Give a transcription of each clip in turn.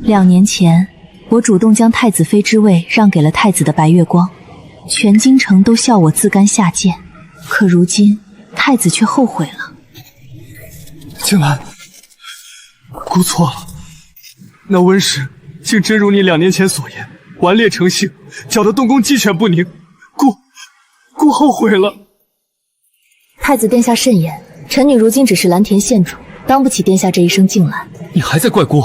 2年前，我主动将太子妃之位让给了太子的白月光，全京城都笑我自甘下贱。可如今，太子却后悔了。静兰，姑错了，那温氏竟真如你2年前所言，顽劣成性，搅得东宫鸡犬不宁。姑后悔了。太子殿下慎言，臣女如今只是蓝田县主，当不起殿下这一声静兰。你还在怪姑？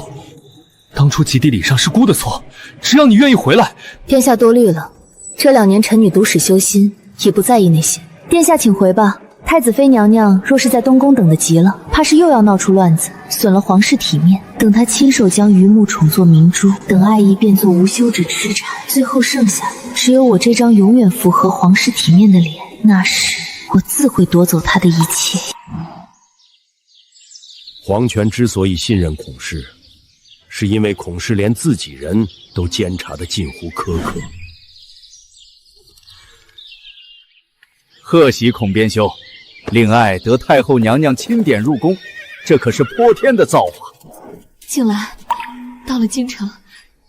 当初极地礼上是姑的错，只要你愿意回来。殿下多虑了，这2年臣女独使修心，已不在意那些。殿下请回吧。太子妃娘娘若是在东宫等得急了，怕是又要闹出乱子，损了皇室体面。等她亲手将榆木宠作明珠，等爱意变作无休止痴缠，最后剩下的只有我这张永远符合皇室体面的脸，那时我自会夺走她的一切。皇权之所以信任孔氏，是因为孔氏连自己人都监察得近乎苛刻。贺喜孔编修，令爱得太后娘娘钦点入宫，这可是泼天的造化。静兰，到了京城，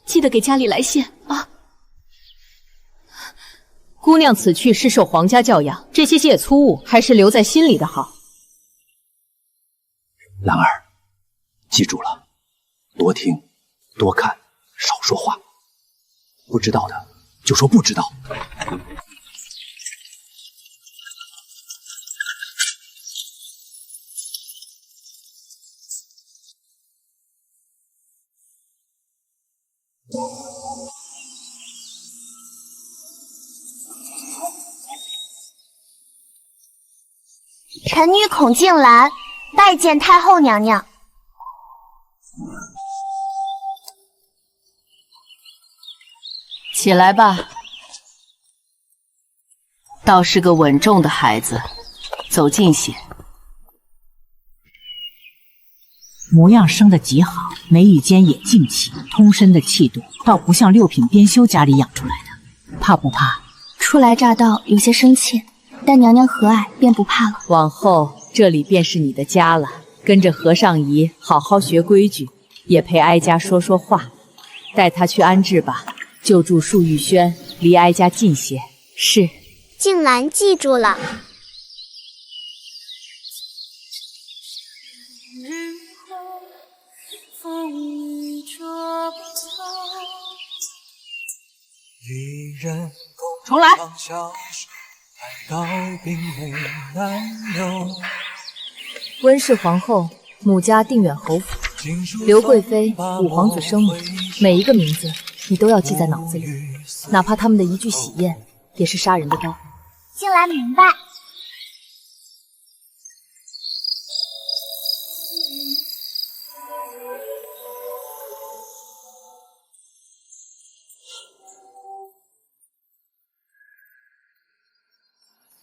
记得给家里来信啊。姑娘此去是受皇家教养，这些些粗物还是留在心里的好。兰儿，记住了，多听多看，少说话，不知道的就说不知道。臣女孔静兰拜见太后娘娘。起来吧，倒是个稳重的孩子，走近些。模样生得极好，眉宇间也静气，通身的气度倒不像6品编修家里养出来的。怕不怕？初来乍到，有些生怯，但娘娘和蔼，便不怕了。往后这里便是你的家了，跟着和尚姨好好学规矩，也陪哀家说说话。带她去安置吧，就住漱玉轩，离哀家近些。是。静兰记住了。重来。温氏皇后，母家定远侯府，刘贵妃，五皇子生母，每一个名字你都要记在脑子里，哪怕他们的一句喜宴，也是杀人的刀。静兰明白。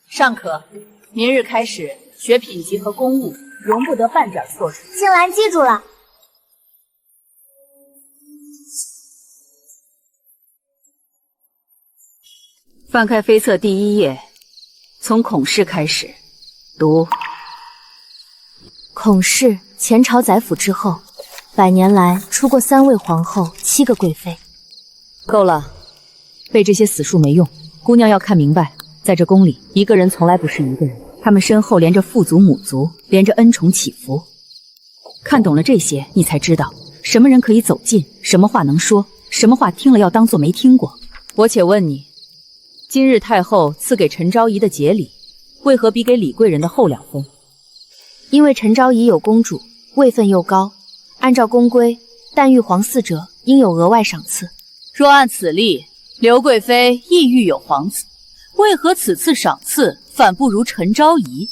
尚可，明日开始学品级和公务，容不得半点错失。静兰记住了。翻开飞册第1页，从孔氏开始读。孔氏前朝宰辅之后，100年来出过3位皇后，7个贵妃。够了，背这些死数没用。姑娘要看明白，在这宫里，一个人从来不是一个人，他们身后连着父祖母族，连着恩宠祈福。看懂了这些，你才知道什么人可以走近，什么话能说，什么话听了要当作没听过。我且问你，今日太后赐给陈昭仪的节礼，为何比给李贵人的厚2分？因为陈昭仪有公主，位分又高，按照宫规，但遇皇嗣者应有额外赏赐。若按此例，刘贵妃亦育有皇子，为何此次赏赐反不如陈昭仪？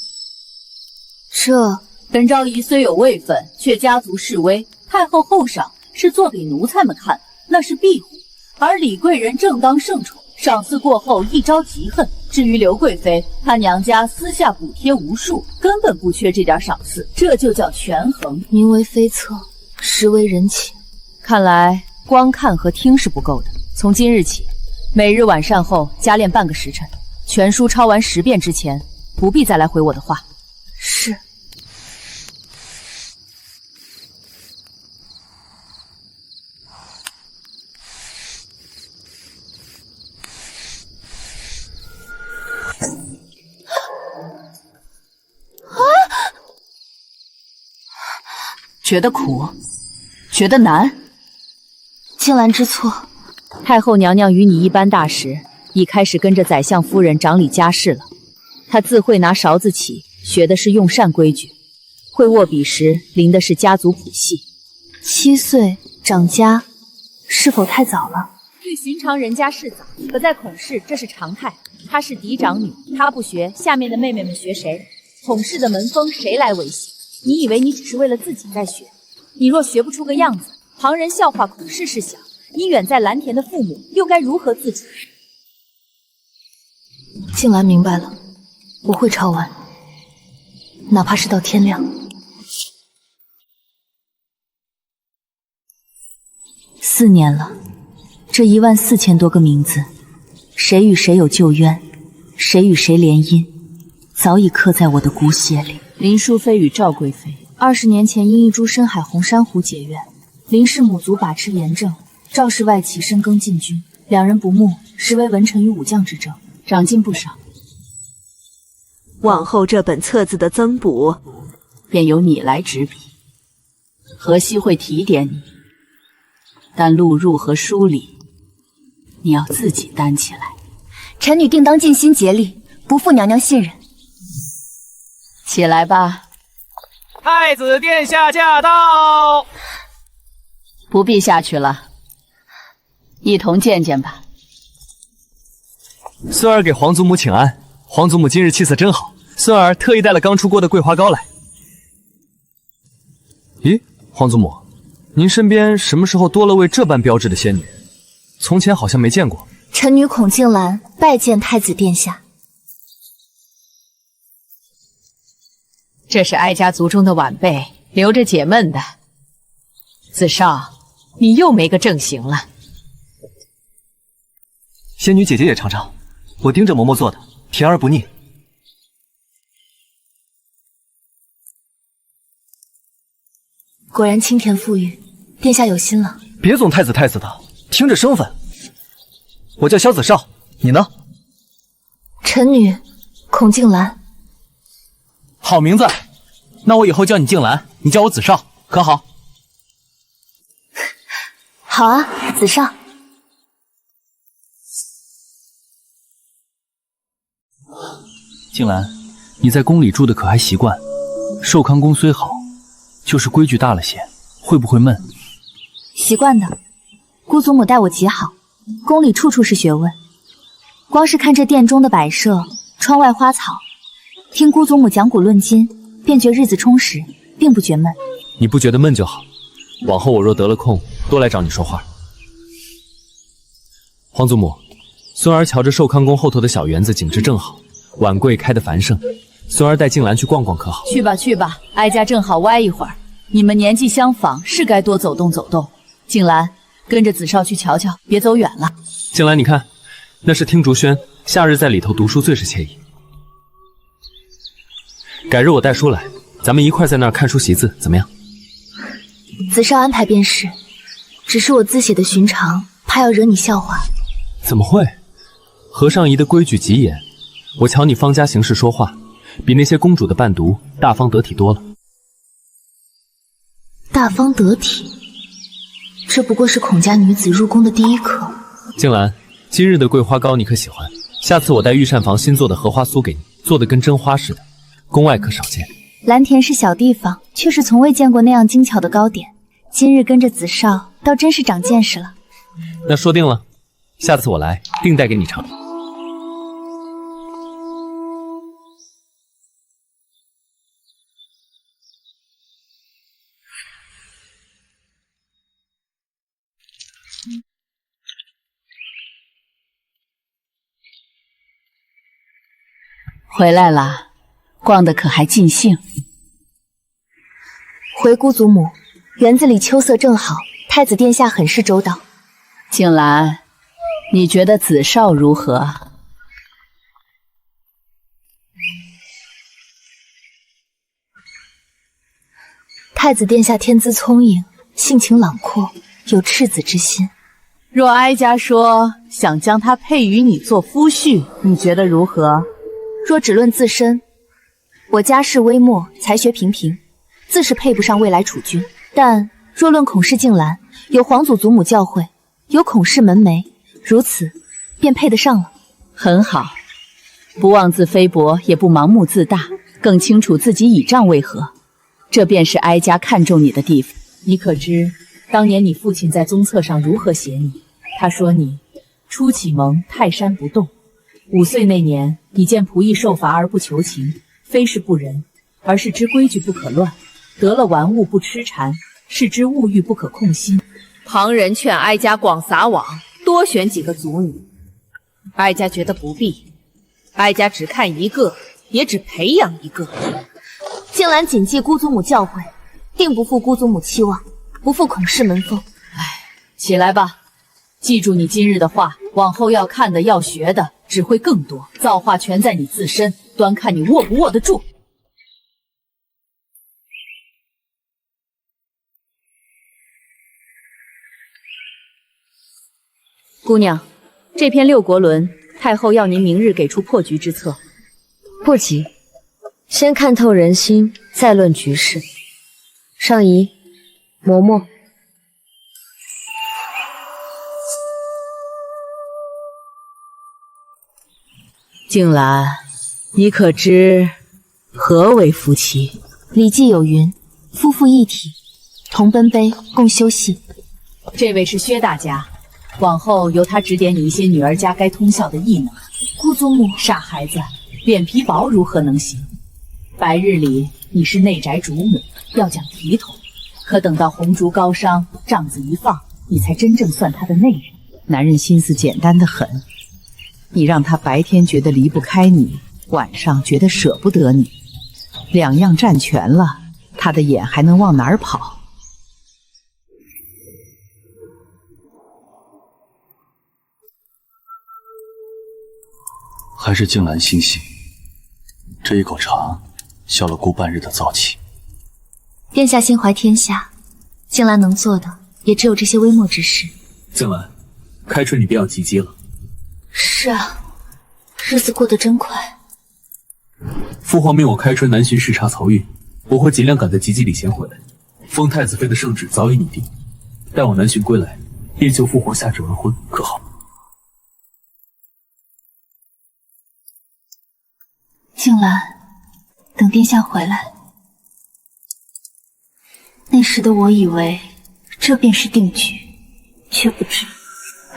陈昭仪虽有位分，却家族势微，太后厚赏是做给奴才们看的，那是庇护。而李贵人正当圣宠，赏赐过后一招嫉恨。至于刘贵妃，她娘家私下补贴无数，根本不缺这点赏赐，这就叫权衡。名为非策，实为人情。看来光看和听是不够的，从今日起，每日晚膳后加练半个时辰，全书抄完10遍之前，不必再来回我的话。是。觉得苦，觉得难。静兰知错，太后娘娘与你一般大时，已开始跟着宰相夫人掌理家事了。她自会拿勺子起，学的是用膳规矩；会握笔时，临的是家族谱系。7岁长家，是否太早了？对寻常人家是早，可在孔氏这是常态。她是嫡长女，她不学，下面的妹妹们学谁？孔氏的门风谁来维系？你以为你只是为了自己在学？你若学不出个样子，旁人笑话孔氏是小，你远在蓝田的父母又该如何自处？静兰明白了，我会抄完，哪怕是到天亮。4年了，这14000多个名字，谁与谁有旧冤，谁与谁联姻，早已刻在我的骨血里。林淑妃与赵贵妃20年前因一株深海红珊瑚结怨，林氏母族把持严正，赵氏外戚深耕禁军，两人不睦，实为文臣与武将之争，长进不少。往后这本册子的增补，便由你来执笔，荷西会提点你，但录入和梳理，你要自己担起来。臣女定当尽心竭力，不负娘娘信任。起来吧。太子殿下驾到！不必下去了，一同见见吧。孙儿给皇祖母请安，皇祖母今日气色真好，孙儿特意带了刚出锅的桂花糕来。咦，皇祖母，您身边什么时候多了位这般标致的仙女？从前好像没见过。臣女孔静兰拜见太子殿下。这是哀家族中的晚辈留着解闷的。子少，你又没个正形了。仙女姐姐也尝尝，我盯着嬷嬷做的，甜而不腻。果然清甜馥郁，殿下有心了。别总太子太子的，听着生分。我叫萧子少，你呢？臣女孔静兰。好名字，那我以后叫你静兰，你叫我子少，可好？好啊，子少。静兰，你在宫里住的可还习惯？寿康宫虽好，就是规矩大了些，会不会闷？习惯的，姑祖母待我极好，宫里处处是学问。光是看这殿中的摆设，窗外花草，听姑祖母讲古论今，便觉日子充实，并不觉闷。你不觉得闷就好，往后我若得了空，多来找你说话。皇祖母，孙儿瞧着寿康宫后头的小园子景致正好，晚桂开得繁盛，孙儿带静兰去逛逛可好？去吧去吧，哀家正好歪一会儿。你们年纪相仿，是该多走动走动。静兰，跟着子少去瞧瞧，别走远了。静兰，你看，那是听竹轩，夏日在里头读书最是惬意。改日我带书来，咱们一块在那儿看书习字，怎么样？子少安排便是，只是我自写的寻常，怕要惹你笑话。怎么会？和尚仪的规矩极严，我瞧你方家行事说话，比那些公主的伴读大方得体多了。大方得体，这不过是孔家女子入宫的第一课。静兰，今日的桂花糕你可喜欢？下次我带御膳房新做的荷花酥给你，做的跟真花似的，宫外可少见。蓝田是小地方，却是从未见过那样精巧的糕点。今日跟着子少，倒真是长见识了。那说定了，下次我来定带给你尝。回来了，逛得可还尽兴？回姑祖母，园子里秋色正好，太子殿下很是周到。静兰，你觉得子少如何？太子殿下天资聪颖，性情朗阔，有赤子之心。若哀家说想将他配与你做夫婿，你觉得如何？若只论自身，我家世微末，才学平平，自是配不上未来储君。但若论孔氏静兰，有皇祖祖母教诲，有孔氏门楣，如此便配得上了。很好，不妄自菲薄，也不盲目自大，更清楚自己倚仗为何，这便是哀家看重你的地方。你可知当年你父亲在宗册上如何写你？他说你初启蒙泰山不动，5岁那年，你见仆役受罚而不求情，非是不仁，而是知规矩不可乱，得了玩物不痴缠，是知物欲不可控心。旁人劝哀家广撒网，多选几个族女，哀家觉得不必，哀家只看一个，也只培养一个。静兰谨记姑祖母教诲，定不负姑祖母期望，不负孔氏门风。起来吧，记住你今日的话，往后要看的要学的只会更多，造化全在你自身，端看你握不握得住。姑娘，这篇六国论，太后要您明日给出破局之策。不急，先看透人心，再论局势。上仪，嬷嬷。静兰，你可知何为夫妻？礼记有云：夫妇一体，同奔杯，共修戏。这位是薛大家，往后由他指点你一些女儿家该通晓的艺能。姑祖母，傻孩子，脸皮薄如何能行？白日里你是内宅主母，要讲体统，可等到红烛高商，帐子一放，你才真正算他的内人。男人心思简单的很，你让他白天觉得离不开你，晚上觉得舍不得你，两样占全了，他的眼还能往哪儿跑？还是静兰心细，这一口茶消了姑半日的燥气。殿下心怀天下，静兰能做的也只有这些微末之事。静兰，开春你便要及笄了。是啊，日子过得真快。父皇命我开春南巡视察漕运，我会尽量赶在及笄里前回来。封太子妃的圣旨早已拟定，待我南巡归来，便就父皇下旨完婚，可好？静兰，等殿下回来。那时的我以为这便是定局，却不知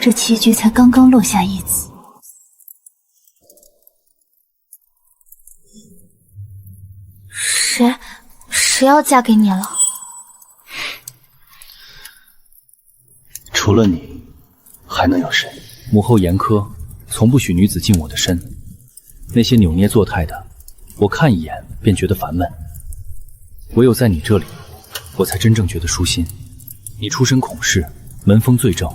这棋局才刚刚落下一子。谁要嫁给你了？除了你，还能有谁？母后严苛，从不许女子近我的身。那些扭捏作态的，我看一眼便觉得烦闷。唯有在你这里，我才真正觉得舒心。你出身孔氏，门风最正，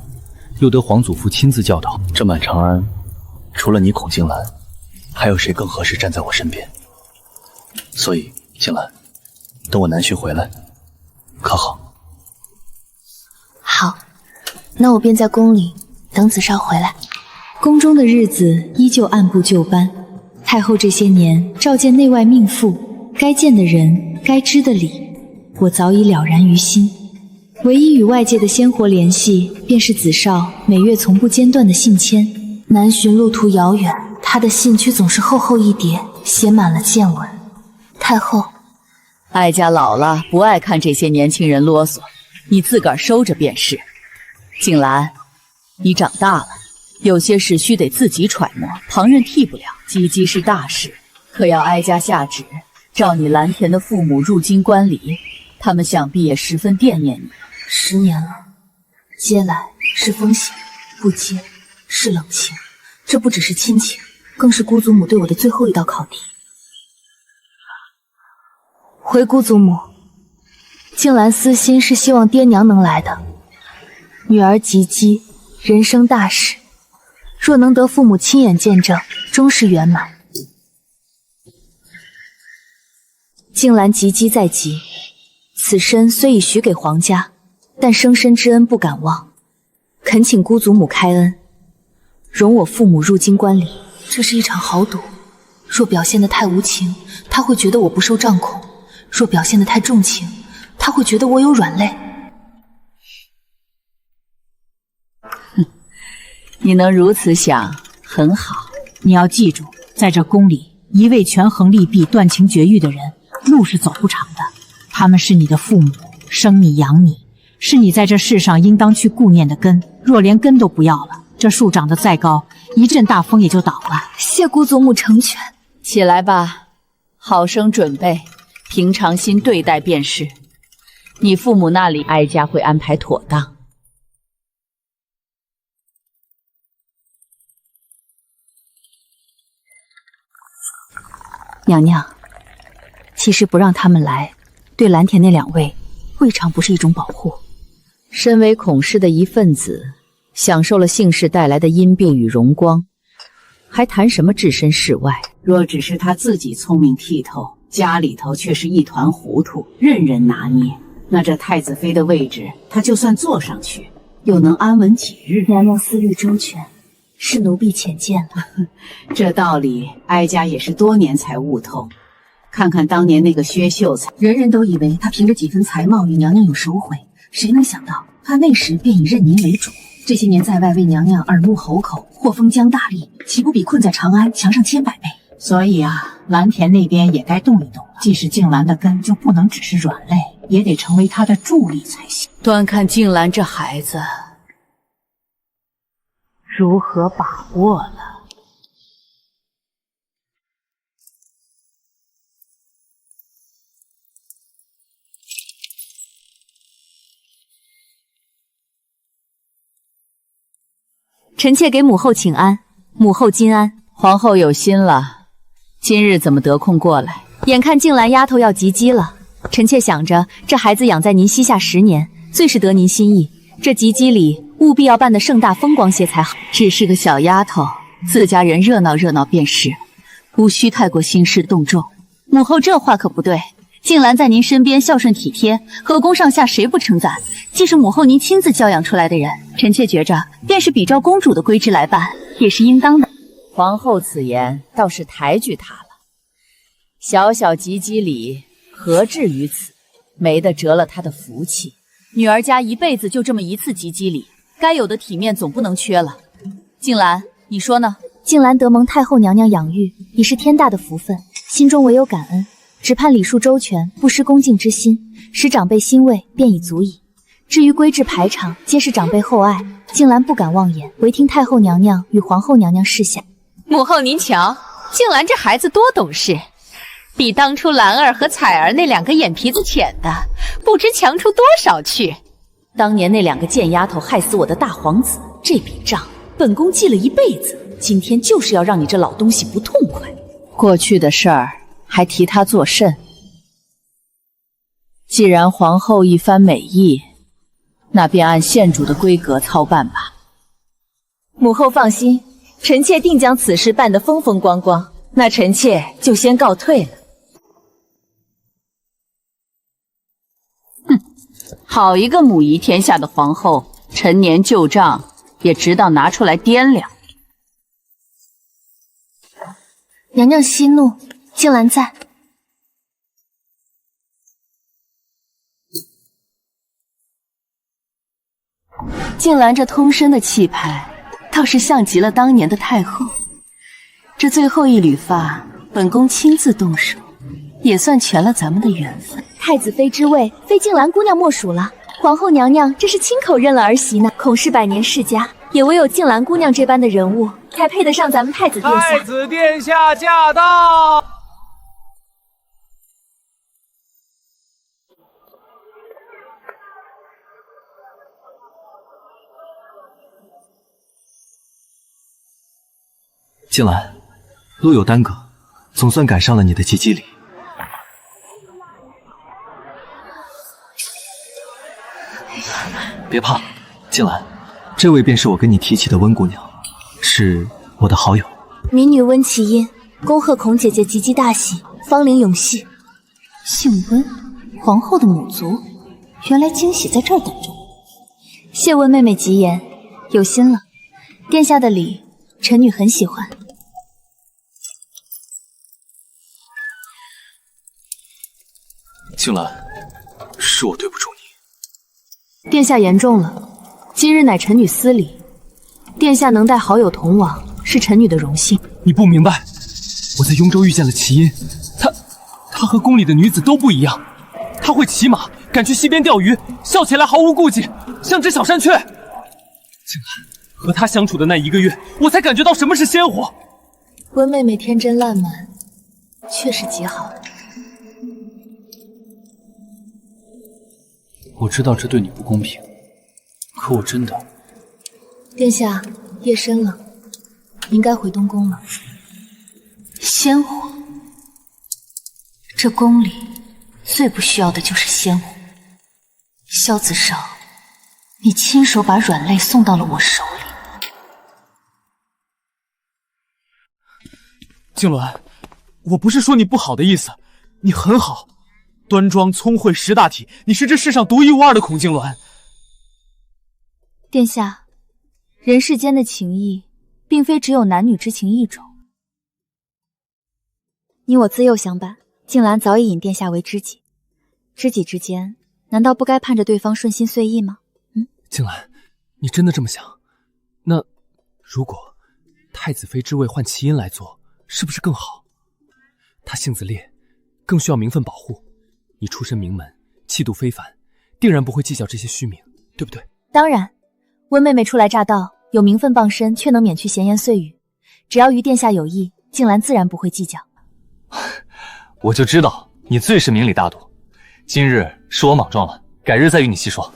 又得皇祖父亲自教导，这满长安，除了你孔静兰，还有谁更合适站在我身边？所以，静兰，等我南巡回来，可好？好，那我便在宫里等子少回来。宫中的日子依旧按部就班。太后这些年召见内外命妇，该见的人，该知的理，我早已了然于心。唯一与外界的鲜活联系，便是子少每月从不间断的信笺。南巡路途遥远，他的信却总是厚厚一叠，写满了见闻。太后，哀家老了，不爱看这些年轻人啰嗦，你自个儿收着便是。静兰，你长大了，有些事须得自己揣摩，旁人替不了。及笄是大事，可要哀家下旨，召你蓝田的父母入京观礼，他们想必也十分惦念你。10年了，接来是风险，不接是冷情。这不只是亲情，更是姑祖母对我的最后一道考题。回姑祖母，静兰私心是希望爹娘能来的。女儿及笄，人生大事，若能得父母亲眼见证，终是圆满。静兰及笄在即，此身虽已许给皇家，但生身之恩不敢忘，恳请姑祖母开恩，容我父母入京观礼。这是一场豪赌，若表现得太无情，他会觉得我不受掌控；若表现得太重情，他会觉得我有软肋。你能如此想，很好。你要记住，在这宫里，一味权衡利弊、断情绝育的人，路是走不长的。他们是你的父母，生你养你，是你在这世上应当去顾念的根。若连根都不要了，这树长得再高，一阵大风也就倒了。谢姑祖母成全。起来吧，好生准备，平常心对待便是。你父母那里，哀家会安排妥当。娘娘，其实不让他们来，对蓝田那2位未尝不是一种保护。身为孔氏的一份子，享受了姓氏带来的荫蔽与荣光，还谈什么置身事外？若只是他自己聪明剔透，家里头却是一团糊涂，任人拿捏，那这太子妃的位置，他就算坐上去，又能安稳几日？娘娘思虑周全，是奴婢浅见了。这道理，哀家也是多年才悟透。看看当年那个薛秀才，人人都以为他凭着几分才貌与娘娘有手悔，谁能想到他那时便以认您为主。这些年在外为娘娘耳目喉口，或封疆大吏，岂不比困在长安强上千百倍？所以啊，蓝田那边也该动一动了。既是静兰的根，就不能只是软肋，也得成为她的助力才行。端看静兰这孩子如何把握了。臣妾给母后请安，母后金安。皇后有心了，今日怎么得空过来？眼看静兰丫头要及笄了，臣妾想着这孩子养在您膝下10年，最是得您心意。这及笄礼务必要办得盛大风光些才好。只是个小丫头，自家人热闹热闹便是，无需太过兴师动众。母后这话可不对，静兰在您身边孝顺体贴，河宫上下谁不称赞？既是母后您亲自教养出来的人，臣妾觉着便是比照公主的规制来办，也是应当的。皇后此言倒是抬举她了。小小及笄礼，何至于此？没得折了她的福气。女儿家一辈子就这么一次及笄礼，该有的体面总不能缺了。静兰，你说呢？静兰得蒙太后娘娘养育，已是天大的福分，心中唯有感恩，只盼礼数周全，不失恭敬之心，使长辈欣慰，便已足矣。至于规制排场，皆是长辈厚爱，静兰不敢妄言，唯听太后娘娘与皇后娘娘示下。母后您瞧，静兰这孩子多懂事，比当初兰儿和彩儿那2个眼皮子浅的，不知强出多少去。当年那2个贱丫头害死我的大皇子，这笔账本宫记了一辈子，今天就是要让你这老东西不痛快。过去的事儿还提他作甚？既然皇后一番美意，那便按县主的规格操办吧。母后放心，臣妾定将此事办得风风光光。那臣妾就先告退了。哼，好一个母仪天下的皇后，陈年旧账也知道拿出来掂量。娘娘息怒，静兰在。静兰这通身的气派，倒是像极了当年的太后。这最后一缕发，本宫亲自动手，也算全了咱们的缘分。太子妃之位，非静兰姑娘莫属了。皇后娘娘这是亲口认了儿媳呢。孔氏100年世家，也唯有静兰姑娘这般的人物，才配得上咱们太子殿下。太子殿下驾到！静兰，路有耽搁，总算赶上了你的及笄礼。别怕，静兰，这位便是我跟你提起的温姑娘，是我的好友。民女温其音，恭贺孔姐姐及笄大喜，芳龄永续。姓温，皇后的母族，原来惊喜在这儿等着我。谢温妹妹吉言，有心了。殿下的礼，臣女很喜欢。静兰，是我对不住你。殿下言重了，今日乃臣女私礼，殿下能带好友同往，是臣女的荣幸。你不明白，我在雍州遇见了齐音，她和宫里的女子都不一样，她会骑马，敢去溪边钓鱼，笑起来毫无顾忌，像只小山雀。静兰，和她相处的那1个月，我才感觉到什么是鲜活。温妹妹天真烂漫，确实极好。我知道这对你不公平，可我真的……殿下，夜深了，应该回东宫了。鲜活，这宫里最不需要的就是鲜活。萧子少，你亲手把软肋送到了我手里。静鸾，我不是说你不好的意思，你很好，端庄聪慧识大体，你是这世上独一无二的孔静鸾。殿下，人世间的情谊，并非只有男女之情一种。你我自幼相伴，静兰早已引殿下为知己，知己之间，难道不该盼着对方顺心遂意吗？静兰，你真的这么想？那如果太子妃之位换齐音来做，是不是更好？她性子烈，更需要名分保护。你出身名门，气度非凡，定然不会计较这些虚名，对不对？当然，温妹妹初来乍到，有名分傍身，却能免去闲言碎语。只要与殿下有益，静兰自然不会计较。我就知道你最是明理大度，今日是我莽撞了，改日再与你细说。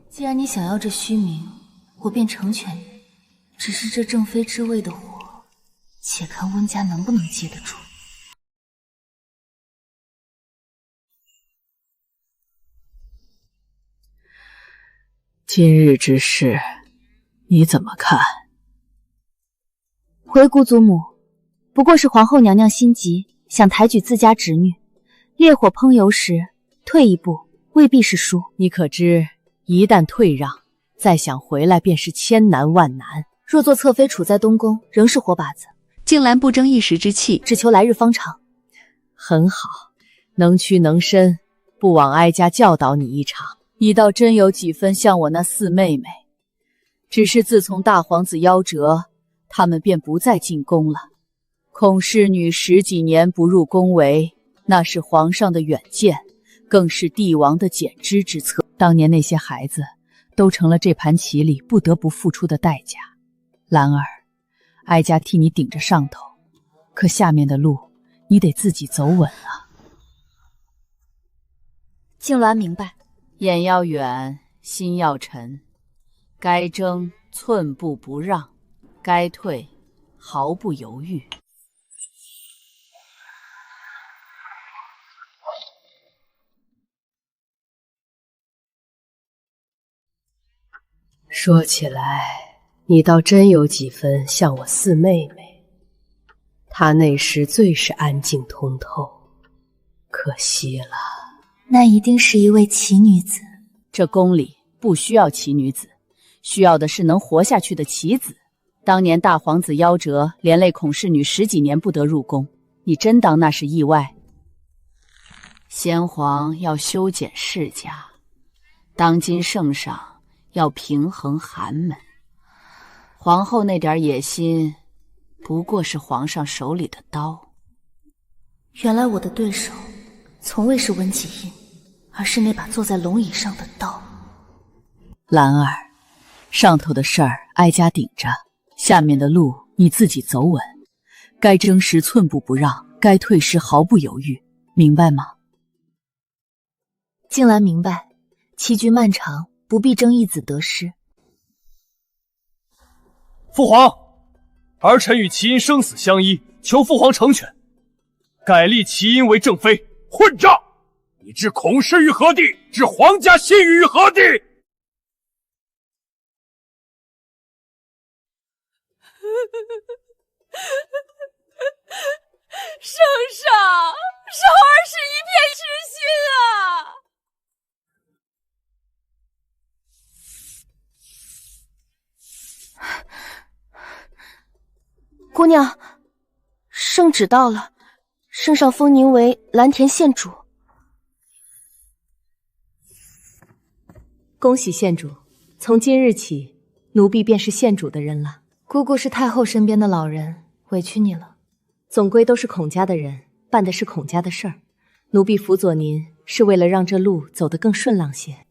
既然你想要这虚名，我便成全你。只是这正妃之位的火，且看温家能不能接得住。今日之事，你怎么看？回姑祖母，不过是皇后娘娘心急，想抬举自家侄女，烈火烹油时退一步，未必是输。你可知，一旦退让，再想回来便是千难万难。若做侧妃处在东宫，仍是活靶子。静兰不争一时之气，只求来日方长。很好，能屈能伸，不枉哀家教导你一场。你倒真有几分像我那四妹妹，只是自从大皇子夭折，他们便不再进宫了。孔氏女10几年不入宫闱，那是皇上的远见，更是帝王的减脂之策。当年那些孩子都成了这盘棋里不得不付出的代价。兰儿，哀家替你顶着上头，可下面的路你得自己走稳啊。静鸾明白。眼要远，心要沉，该争寸步不让，该退毫不犹豫。说起来，你倒真有几分像我四妹妹，她那时最是安静通透，可惜了。那一定是一位奇女子。这宫里不需要奇女子，需要的是能活下去的奇子。当年大皇子夭折，连累孔氏女10几年不得入宫，你真当那是意外？先皇要修剪世家，当今圣上要平衡寒门，皇后那点野心，不过是皇上手里的刀。原来我的对手从未是温景音，而是那把坐在龙椅上的刀。兰儿，上头的事儿哀家顶着，下面的路你自己走稳。该争时寸步不让，该退时毫不犹豫，明白吗？静兰明白，棋局漫长，不必争一子得失。父皇，儿臣与齐音生死相依，求父皇成全，改立齐音为正妃。混账！你置孔氏于何地？置皇家信誉于何地？圣上，少儿是一片痴心啊！姑娘，圣旨到了，圣上封您为蓝田县主。恭喜县主，从今日起，奴婢便是县主的人了。姑姑是太后身边的老人，委屈你了。总归都是孔家的人，办的是孔家的事儿，奴婢辅佐您是为了让这路走得更顺浪些。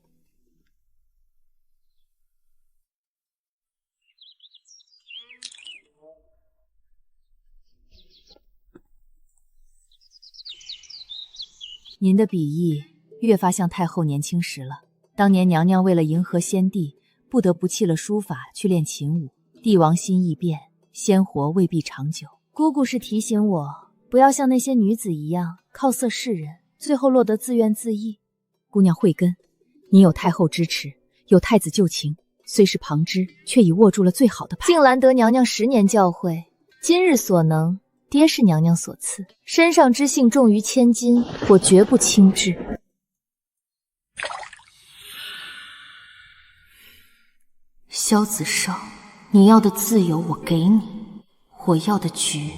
您的笔意越发像太后年轻时了。当年娘娘为了迎合先帝，不得不弃了书法去练琴舞。帝王心易变，鲜活未必长久。姑姑是提醒我，不要像那些女子一样好色示人，最后落得自怨自艾。姑娘慧根，你有太后支持，有太子旧情，虽是旁支，却已握住了最好的牌。静兰得娘娘10年教诲，今日所能，爹是娘娘所赐。身上之幸重于千金，我绝不轻置。萧子少，你要的自由我给你，我要的局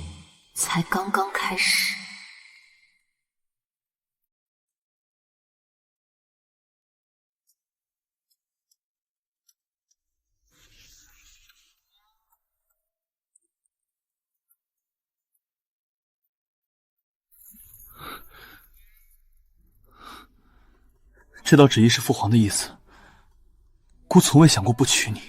才刚刚开始。这道旨意是父皇的意思，姑从未想过不娶你。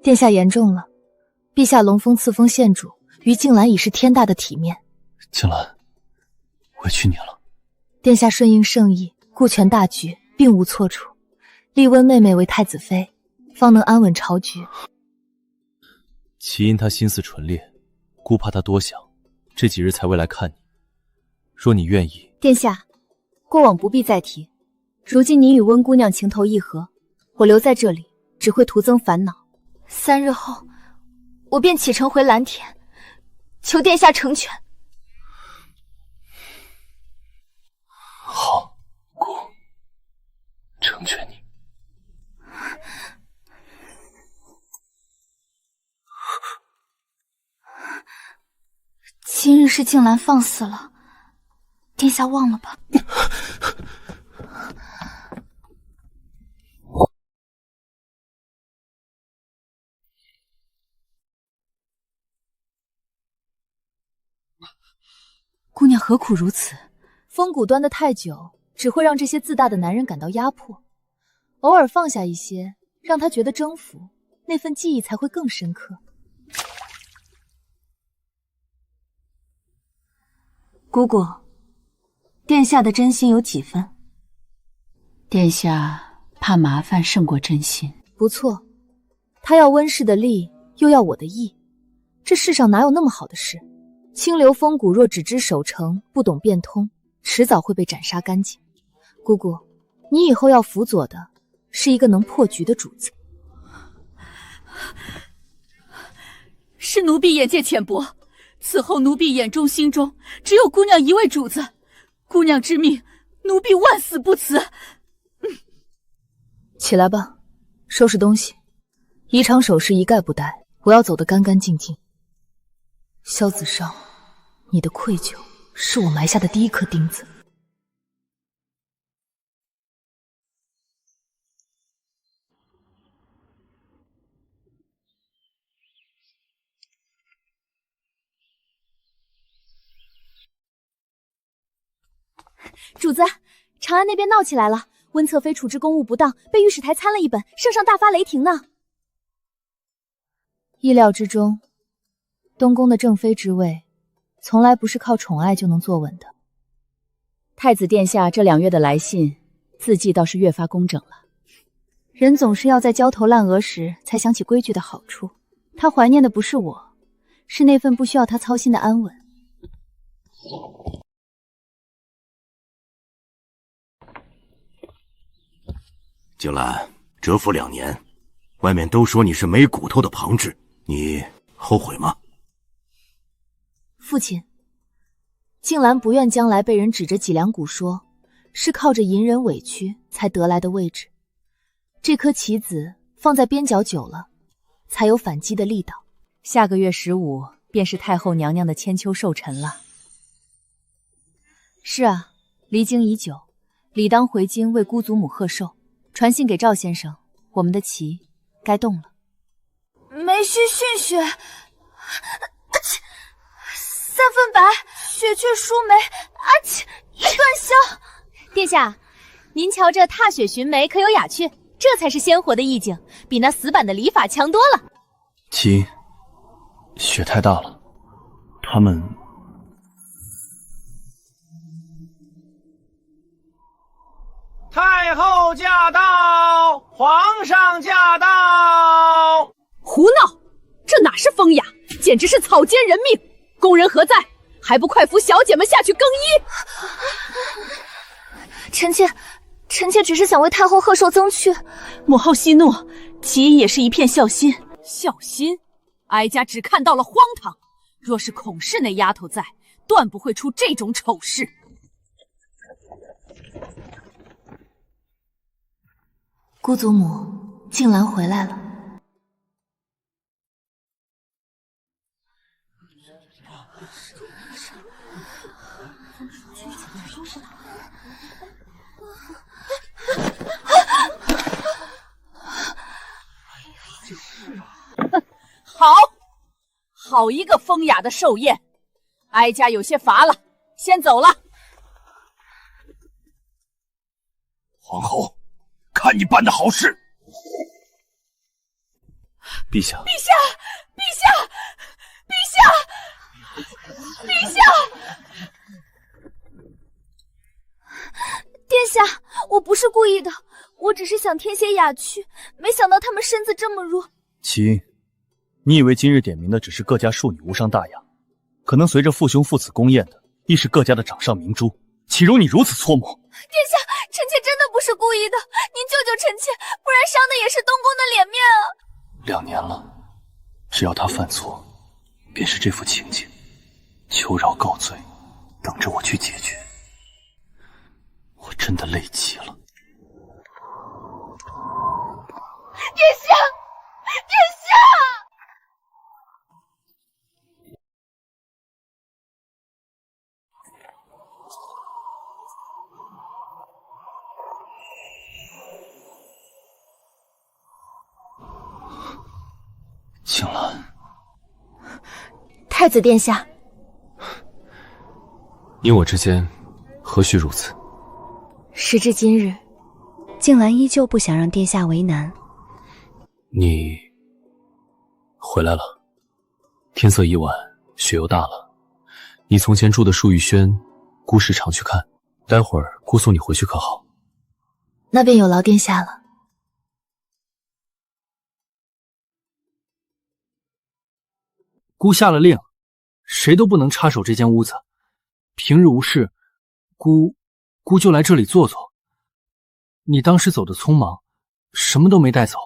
殿下言重了，陛下龙峰赐封县主，于静兰已是天大的体面。静兰，委屈你了。殿下顺应圣意，顾全大局，并无错处。立温妹妹为太子妃，方能安稳朝局。齐因她心思纯烈，姑怕她多想，这几日才未来看你。若你愿意，殿下，过往不必再提。如今你与温姑娘情投意合，我留在这里只会徒增烦恼。3日后，我便启程回蓝田，求殿下成全。好，姑成全你。今日是静兰放肆了，殿下忘了吧。姑娘何苦如此？风骨端得太久，只会让这些自大的男人感到压迫。偶尔放下一些，让他觉得征服，那份记忆才会更深刻。姑姑，殿下的真心有几分？殿下怕麻烦胜过真心。不错，他要温氏的利，又要我的义，这世上哪有那么好的事？清流风骨若只知守城，不懂变通，迟早会被斩杀干净。姑姑，你以后要辅佐的是一个能破局的主子。是奴婢眼界浅薄，此后奴婢眼中心中只有姑娘一位主子，姑娘之命，奴婢万死不辞。起来吧，收拾东西，宜昌首饰一概不带，我要走得干干净净。萧子少，你的愧疚是我埋下的第一颗钉子。主子，长安那边闹起来了，温侧妃处置公务不当，被御史台参了一本，圣上大发雷霆呢。意料之中，东宫的正妃之位，从来不是靠宠爱就能坐稳的。太子殿下这2月的来信，字迹倒是越发工整了。人总是要在焦头烂额时才想起规矩的好处。他怀念的不是我，是那份不需要他操心的安稳。静兰，蛰伏2年，外面都说你是没骨头的旁支，你后悔吗？父亲，静兰不愿将来被人指着脊梁骨说，是靠着隐忍委屈才得来的位置。这颗棋子放在边角久了，才有反击的力道。下个月15便是太后娘娘的千秋寿辰了。是啊，离京已久，理当回京为姑祖母贺寿。传信给赵先生，我们的棋该动了。梅须逊血，3分白，血却输梅，一段消。殿下，您瞧这踏雪寻梅可有雅趣？这才是鲜活的意境，比那死板的礼法强多了。棋，雪太大了，他们……太后驾到，皇上驾到！胡闹！这哪是风雅，简直是草菅人命！宫人何在？还不快扶小姐们下去更衣！臣妾只是想为太后贺寿增趣。母后息怒，其也是一片孝心。孝心？哀家只看到了荒唐。若是孔氏那丫头在，断不会出这种丑事。姑祖母，静兰回来了。好一个风雅的寿宴，哀家有些乏了，先走了。皇后，看你办的好事！陛下，陛下，陛下，陛下，陛下！殿下，我不是故意的，我只是想添些雅趣，没想到他们身子这么弱。齐，你以为今日点名的只是各家庶女无伤大雅？可能随着父兄父子宫宴的，亦是各家的掌上明珠，岂容你如此搓磨？殿下，臣妾真的不是故意的，您救救臣妾，不然伤的也是东宫的脸面啊！2年了，只要他犯错，便是这副情景，求饶告罪，等着我去解决。我真的累极了。殿下，殿下！青兰，太子殿下，你我之间何须如此？时至今日，静兰依旧不想让殿下为难。你回来了。天色已晚，雪又大了。你从前住的树玉轩，姑时常去看。待会儿姑送你回去可好？那便有劳殿下了。姑下了令，谁都不能插手这间屋子。平日无事，姑就来这里坐坐。你当时走得匆忙，什么都没带走。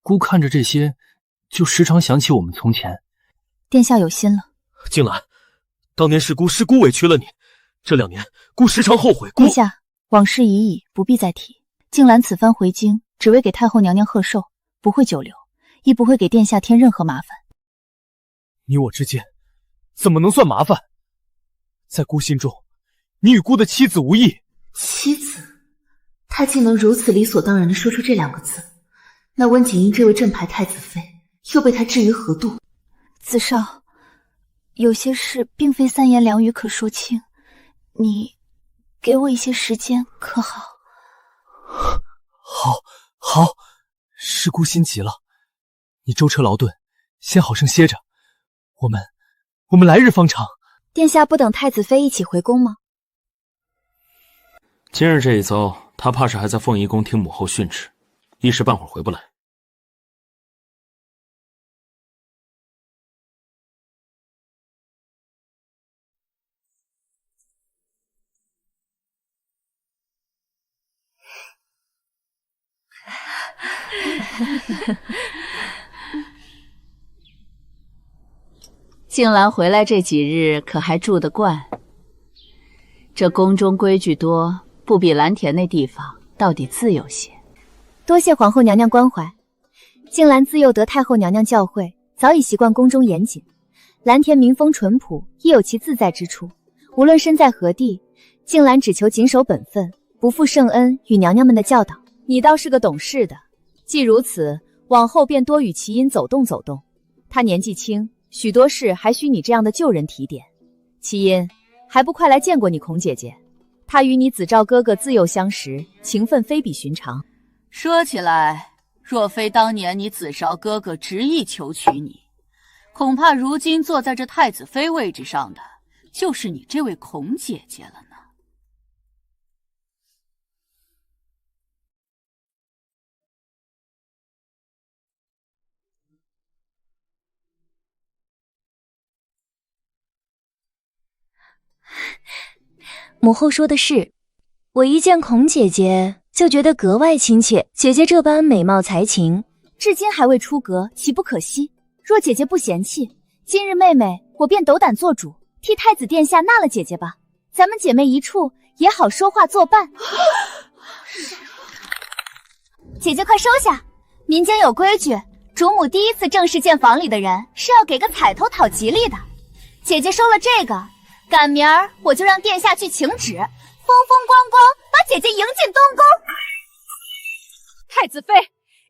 姑看着这些，就时常想起我们从前。殿下有心了。静兰，当年是姑委屈了你，这2年姑时常后悔。殿下，往事已矣，不必再提。静兰此番回京，只为给太后娘娘贺寿，不会久留，亦不会给殿下添任何麻烦。你我之间怎么能算麻烦？在姑心中，你与姑的妻子无异。妻子？他竟能如此理所当然地说出这2个字，那温景英这位正牌太子妃又被他置于何度？子少，有些事并非3言2语可说清，你给我一些时间可好？好，是姑心急了。你舟车劳顿，先好生歇着。我们来日方长。殿下不等太子妃一起回宫吗？今日这一遭，他怕是还在凤仪宫听母后训斥，一时半会儿回不来。静兰回来这几日可还住得惯？这宫中规矩多，不比蓝田那地方到底自由些。多谢皇后娘娘关怀。静兰自幼得太后娘娘教诲，早已习惯宫中严谨。蓝田民风淳朴，亦有其自在之处。无论身在何地，静兰只求谨守本分，不负圣恩与娘娘们的教导。你倒是个懂事的。既如此，往后便多与齐音走动走动。他年纪轻，许多事还需你这样的旧人提点。齐音，还不快来见过你孔姐姐？她与你子昭哥哥自幼相识，情分非比寻常。说起来，若非当年你子昭哥哥执意求娶你，恐怕如今坐在这太子妃位置上的，就是你这位孔姐姐了呢。母后说的是，我一见孔姐姐就觉得格外亲切。姐姐这般美貌才情，至今还未出阁，岂不可惜？若姐姐不嫌弃，今日妹妹我便斗胆做主，替太子殿下纳了姐姐吧。咱们姐妹一处，也好说话作伴。姐姐快收下，民间有规矩，主母第一次正式见房里的人是要给个彩头讨吉利的。姐姐收了这个，赶明儿我就让殿下去请旨，风风光光把姐姐迎进东宫。太子妃，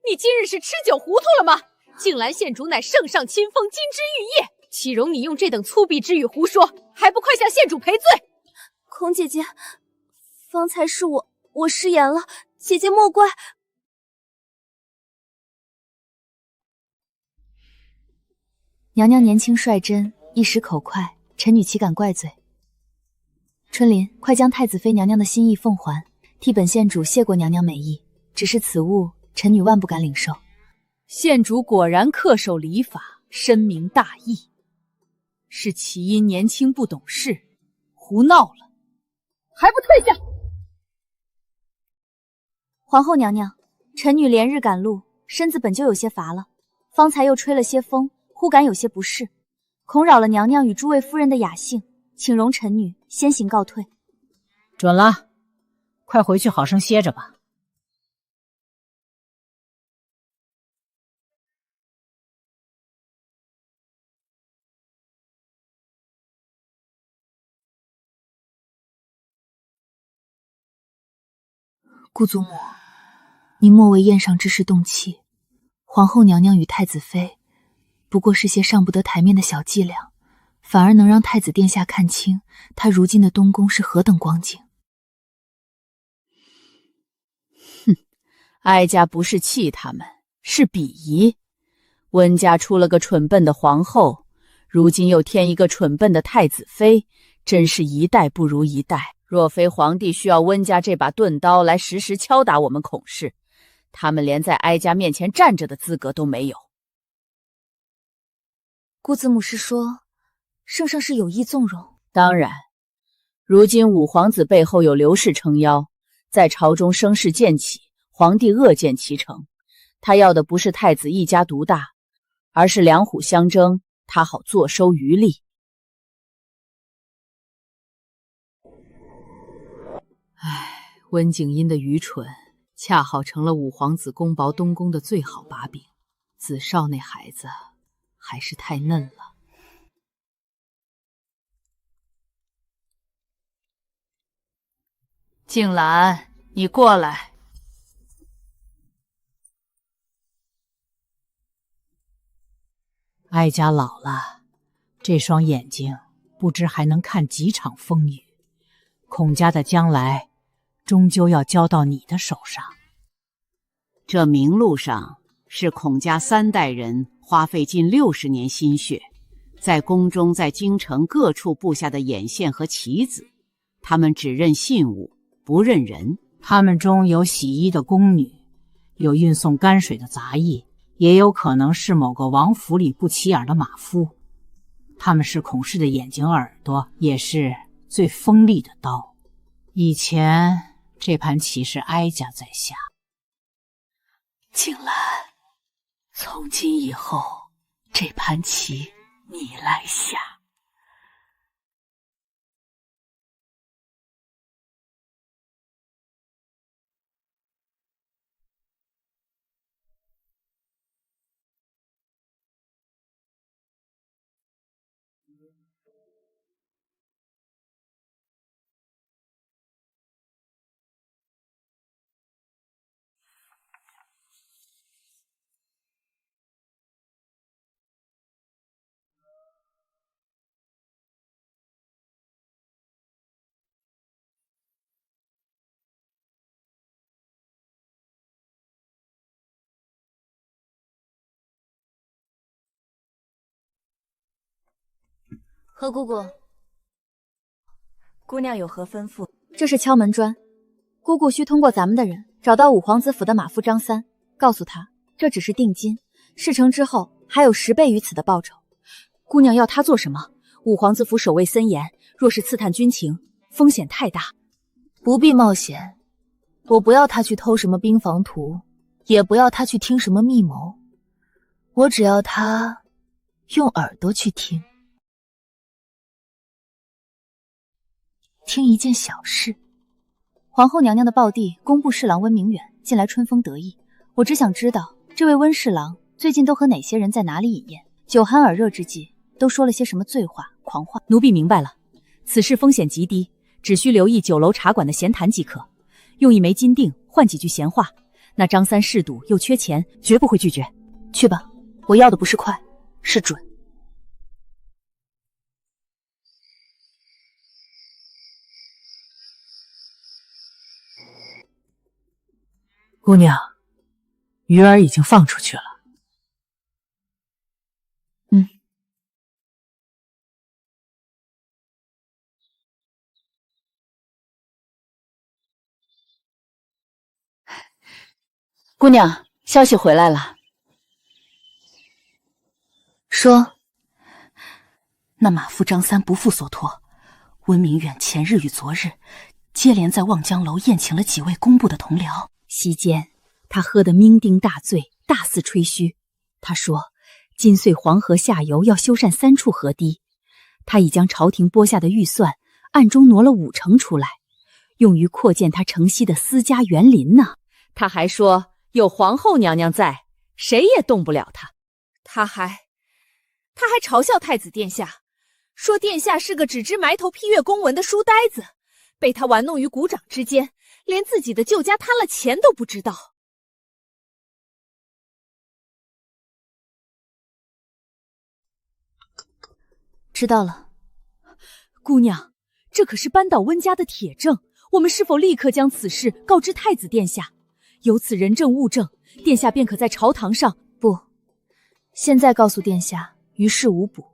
你今日是吃酒糊涂了吗？静兰县主乃圣上亲封金枝玉叶，岂容你用这等粗鄙之语胡说？还不快向县主赔罪！孔姐姐，方才是我失言了，姐姐莫怪。娘娘年轻率真，一时口快，臣女岂敢怪罪。春林，快将太子妃娘娘的心意奉还，替本县主谢过娘娘美意。只是此物，臣女万不敢领受。县主果然恪守礼法，深明大义。是齐音年轻不懂事，胡闹了，还不退下！皇后娘娘，臣女连日赶路，身子本就有些乏了，方才又吹了些风，忽感有些不适，恐扰了娘娘与诸位夫人的雅兴，请容臣女先行告退。准了，快回去好生歇着吧。顾祖母，您莫为宴上之事动气。皇后娘娘与太子妃不过是些上不得台面的小伎俩，反而能让太子殿下看清他如今的东宫是何等光景。哼，哀家不是气他们，是鄙夷。温家出了个蠢笨的皇后，如今又添一个蠢笨的太子妃，真是一代不如一代。若非皇帝需要温家这把钝刀来时时敲打我们孔氏，他们连在哀家面前站着的资格都没有。顾子母是说，圣上是有意纵容？当然，如今五皇子背后有刘氏撑腰，在朝中声势渐起，皇帝恶见其成。他要的不是太子一家独大，而是两虎相争，他好坐收渔利。唉，温景音的愚蠢，恰好成了五皇子攻薄东宫的最好把柄。子少那孩子还是太嫩了。静兰，你过来。哀家老了，这双眼睛不知还能看几场风雨。孔家的将来终究要交到你的手上。这名录上是孔家3代人花费近60年心血，在宫中在京城各处布下的眼线和棋子，他们只认信物，不认人。他们中有洗衣的宫女，有运送泔水的杂役，也有可能是某个王府里不起眼的马夫。他们是孔氏的眼睛耳朵，也是最锋利的刀。以前这盘棋是哀家在下。静兰，从今以后，这盘棋你来下。何姑姑，姑娘有何吩咐？这是敲门砖，姑姑需通过咱们的人找到五皇子府的马夫张三，告诉他这只是定金，事成之后还有10倍于此的报酬。姑娘要他做什么？五皇子府守卫森严，若是刺探军情，风险太大。不必冒险，我不要他去偷什么兵房图，也不要他去听什么密谋，我只要他用耳朵去听。听一件小事，皇后娘娘的胞弟工部侍郎温明远近来春风得意，我只想知道这位温侍郎最近都和哪些人在哪里饮宴，酒酣耳热之际都说了些什么醉话狂话。奴婢明白了，此事风险极低，只需留意酒楼茶馆的闲谈即可，用1枚金锭换几句闲话。那张三嗜赌又缺钱，绝不会拒绝。去吧，我要的不是快，是准。姑娘，鱼儿已经放出去了。姑娘，消息回来了。说，那马夫张三不负所托，温明远前日与昨日接连在望江楼宴请了几位工部的同僚。席间，他喝得酩酊大醉，大肆吹嘘。他说，今岁黄河下游要修缮3处河堤，他已将朝廷拨下的预算暗中挪了5成出来，用于扩建他城西的私家园林呢。他还说，有皇后娘娘在，谁也动不了他。他还嘲笑太子殿下，说殿下是个只知埋头批阅公文的书呆子，被他玩弄于股掌之间，连自己的旧家贪了钱都不知道。知道了。姑娘，这可是扳倒温家的铁证，我们是否立刻将此事告知太子殿下？有此人证物证，殿下便可在朝堂上。不，现在告诉殿下，于事无补。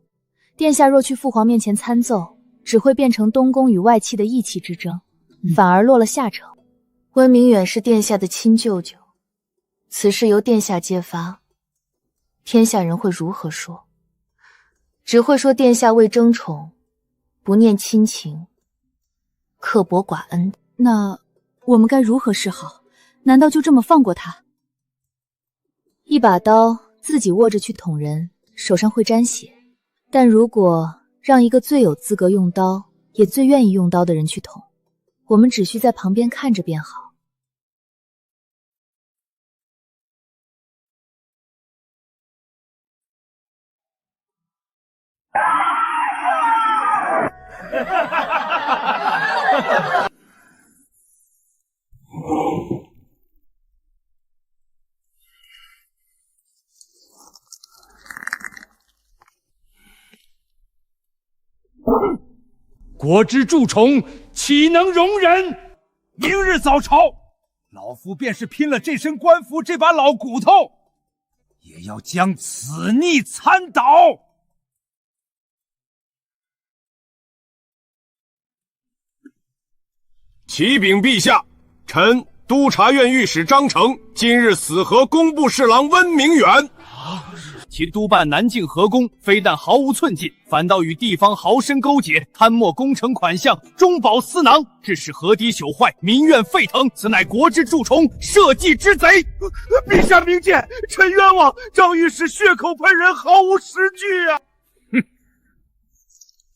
殿下若去父皇面前参奏，只会变成东宫与外戚的意气之争，反而落了下乘。温明远是殿下的亲舅舅，此事由殿下揭发，天下人会如何说？只会说殿下为争宠，不念亲情，刻薄寡恩。那我们该如何是好？难道就这么放过他？一把刀自己握着去捅人，手上会沾血，但如果让一个最有资格用刀也最愿意用刀的人去捅，我们只需在旁边看着便好。国之蛀虫，岂能容忍？明日早朝，老夫便是拼了这身官服，这把老骨头，也要将此逆参倒。启禀陛下，臣督察院御史张成今日死核工部侍郎温明远。其督办南境河工，非但毫无寸进，反倒与地方豪绅勾结，贪没工程款项，中饱私囊，致使河堤朽坏，民怨沸腾。此乃国之蛀虫，社稷之贼。陛下明鉴，臣冤枉，张御史血口喷人，毫无实据啊！哼，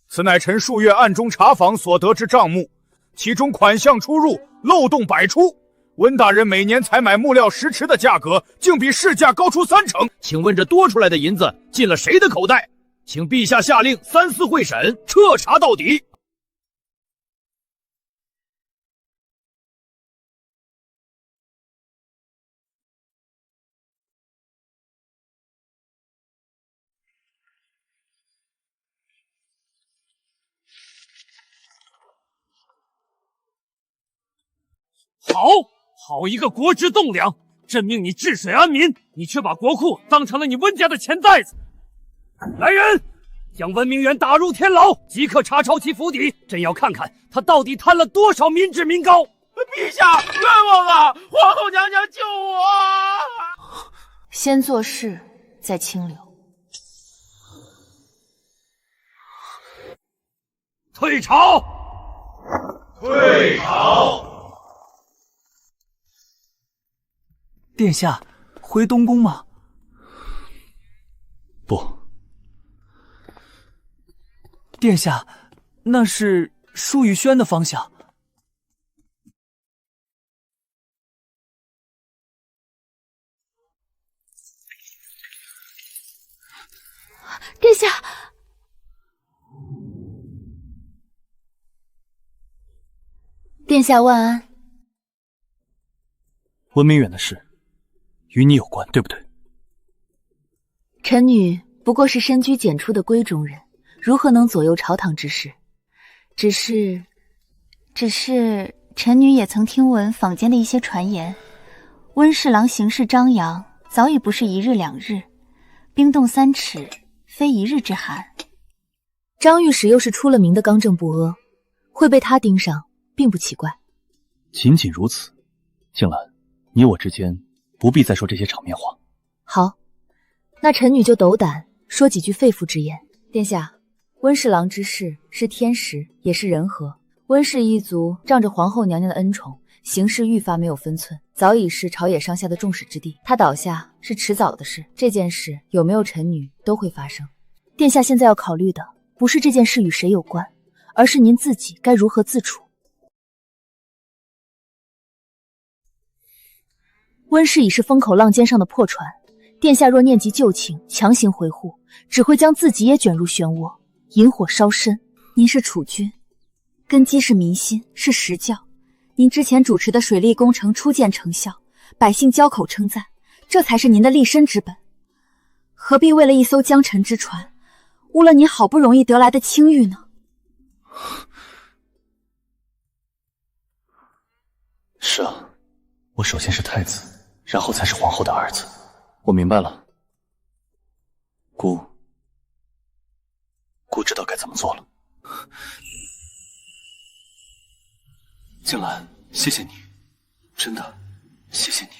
此乃臣数月暗中查访所得之账目，其中款项出入漏洞百出。温大人每年采买木料10池的价格，竟比市价高出3成。请问这多出来的银子进了谁的口袋？请陛下下令三司会审，彻查到底。好一个国之栋梁！朕命你治水安民，你却把国库当成了你温家的钱袋子。来人，将温明远打入天牢，即刻查抄其府邸。朕要看看他到底贪了多少民脂民膏。陛下，冤枉啊！皇后娘娘救我啊！先做事，再清流。退朝！退朝！殿下，回东宫吗？不。殿下，那是舒雨轩的方向。殿下，殿下万安。温明远的事与你有关，对不对？臣女不过是深居简出的闺中人，如何能左右朝堂之事？只是臣女也曾听闻坊间的一些传言，温侍郎行事张扬，早已不是一日两日，冰冻3尺，非一日之寒。张御史又是出了名的刚正不阿，会被他盯上，并不奇怪。仅仅如此，静兰，你我之间不必再说这些场面话。好，那臣女就斗胆说几句肺腑之言。殿下，温侍郎之事是天时，也是人和。温氏一族仗着皇后娘娘的恩宠，行事愈发没有分寸，早已是朝野上下的众矢之的。他倒下是迟早的事，这件事有没有臣女都会发生。殿下现在要考虑的不是这件事与谁有关，而是您自己该如何自处。温氏已是风口浪尖上的破船，殿下若念及旧情，强行回护，只会将自己也卷入漩涡，引火烧身。您是储君，根基是民心，是实教。您之前主持的水利工程初见成效，百姓交口称赞，这才是您的立身之本。何必为了一艘江沉之船，污了您好不容易得来的清誉呢？是啊，我首先是太子，然后才是皇后的儿子。我明白了，姑知道该怎么做了。静兰，谢谢你，真的，谢谢你。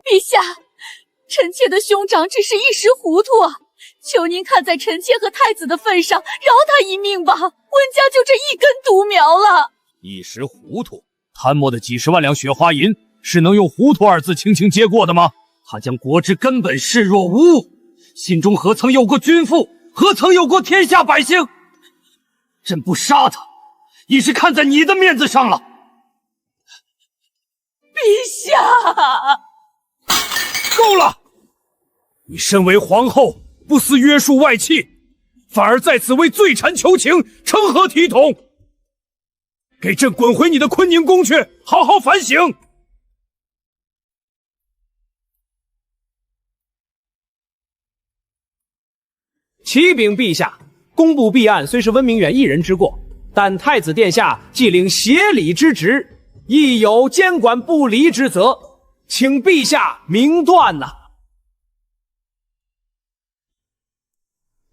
陛下，臣妾的兄长只是一时糊涂啊，求您看在臣妾和太子的份上，饶他一命吧。温家就这一根独苗了。一时糊涂，贪墨的几10万两雪花银是能用糊涂二字轻轻接过的吗？他将国之根本视若无物，心中何曾有过君父，何曾有过天下百姓？朕不杀他，已是看在你的面子上了。陛下，够了！你身为皇后，不思约束外戚，反而在此为罪臣求情，成何体统？给朕滚回你的坤宁宫去，好好反省！启禀陛下，工部弊案虽是温明远一人之过，但太子殿下既领协理之职，亦有监管不离之责，请陛下明断呐。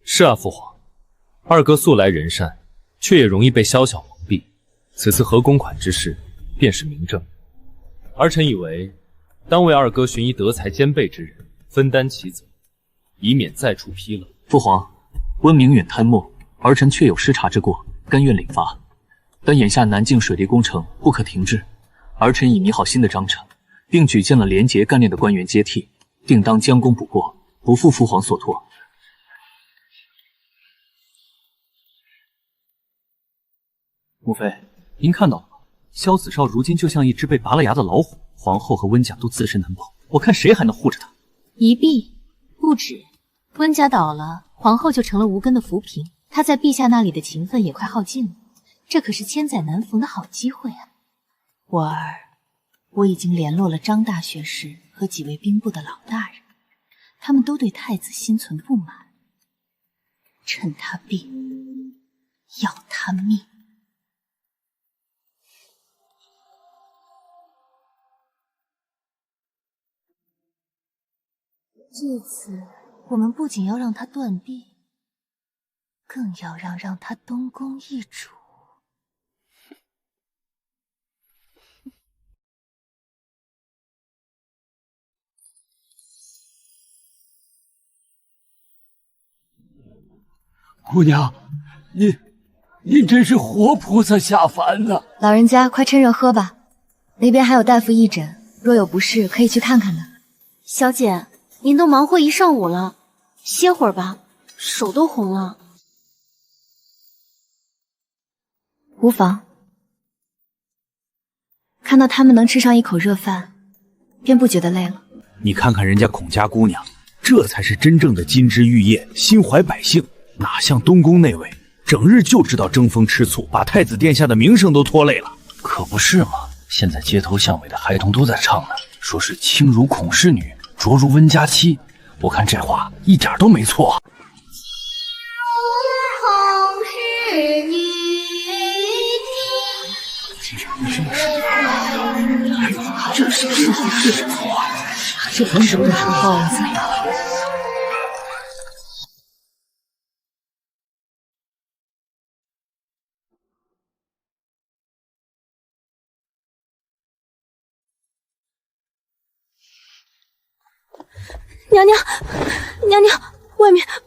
是啊，父皇，二哥素来仁善，却也容易被宵小蒙蔽。此次合公款之事，便是明证。儿臣以为，当为二哥寻一德才兼备之人，分担其责，以免再出纰漏。父皇，温明远贪墨，儿臣确有失察之过，甘愿领罚。但眼下南境水利工程不可停滞，儿臣已拟好新的章程，并举荐了廉洁干练的官员接替，定当将功补过，不负父皇所托。母妃，您看到了吗？萧子少如今就像一只被拔了牙的老虎，皇后和温家都自身难保，我看谁还能护着她？一弊不止，温家倒了，皇后就成了无根的浮萍，她在陛下那里的情分也快耗尽了，这可是千载难逢的好机会啊！我儿，我已经联络了张大学士和几位兵部的老大人，他们都对太子心存不满，趁他病，要他命。这次我们不仅要让他断臂，更要让他东宫易主。姑娘，您真是活菩萨下凡呢！老人家，快趁热喝吧，那边还有大夫义诊，若有不适可以去看看的。小姐，您都忙活一上午了，歇会儿吧，手都红了。无妨，看到他们能吃上一口热饭，便不觉得累了。你看看人家孔家姑娘，这才是真正的金枝玉叶，心怀百姓，哪像东宫那位，整日就知道争风吃醋，把太子殿下的名声都拖累了。可不是嘛，现在街头巷尾的孩童都在唱呢，说是轻如孔氏女，拙如温家妻，我看这话一点都没错。这是什么话？这分手的时候怎么样？娘娘，娘娘，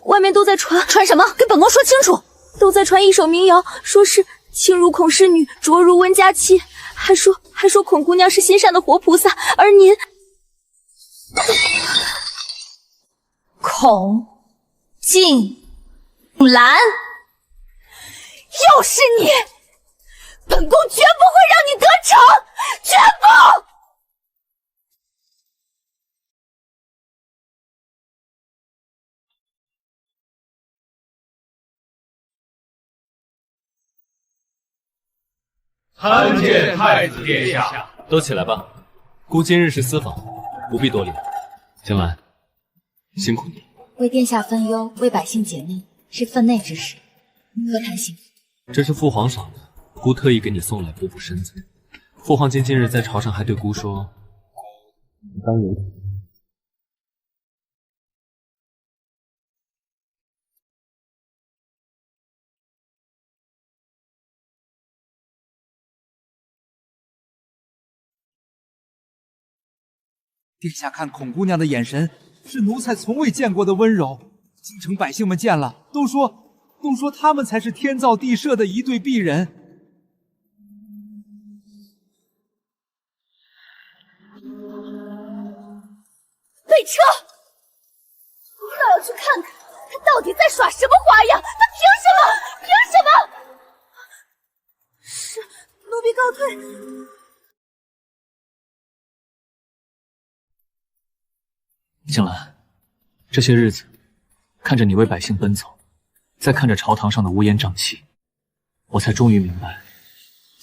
外面都在传什么？跟本宫说清楚！都在传一首民谣，说是轻如孔氏女，拙如温家妻，还说孔姑娘是心善的活菩萨，而您孔静兰，又是你！本宫绝不会让你得逞，绝不！参见太子殿下。都起来吧，姑今日是私访，不必多礼。江兰，辛苦你。为殿下分忧，为百姓解难，是分内之事，何谈幸福？这是父皇赏的，姑特意给你送来补补身子。父皇今日在朝上还对姑说，姑当有体。殿下看孔姑娘的眼神，是奴才从未见过的温柔。京城百姓们见了，都说他们才是天造地设的一对璧人。备车！我倒要去看看他到底在耍什么花样！他凭什么？凭什么？是，奴婢告退。静兰，这些日子看着你为百姓奔走，再看着朝堂上的乌烟瘴气，我才终于明白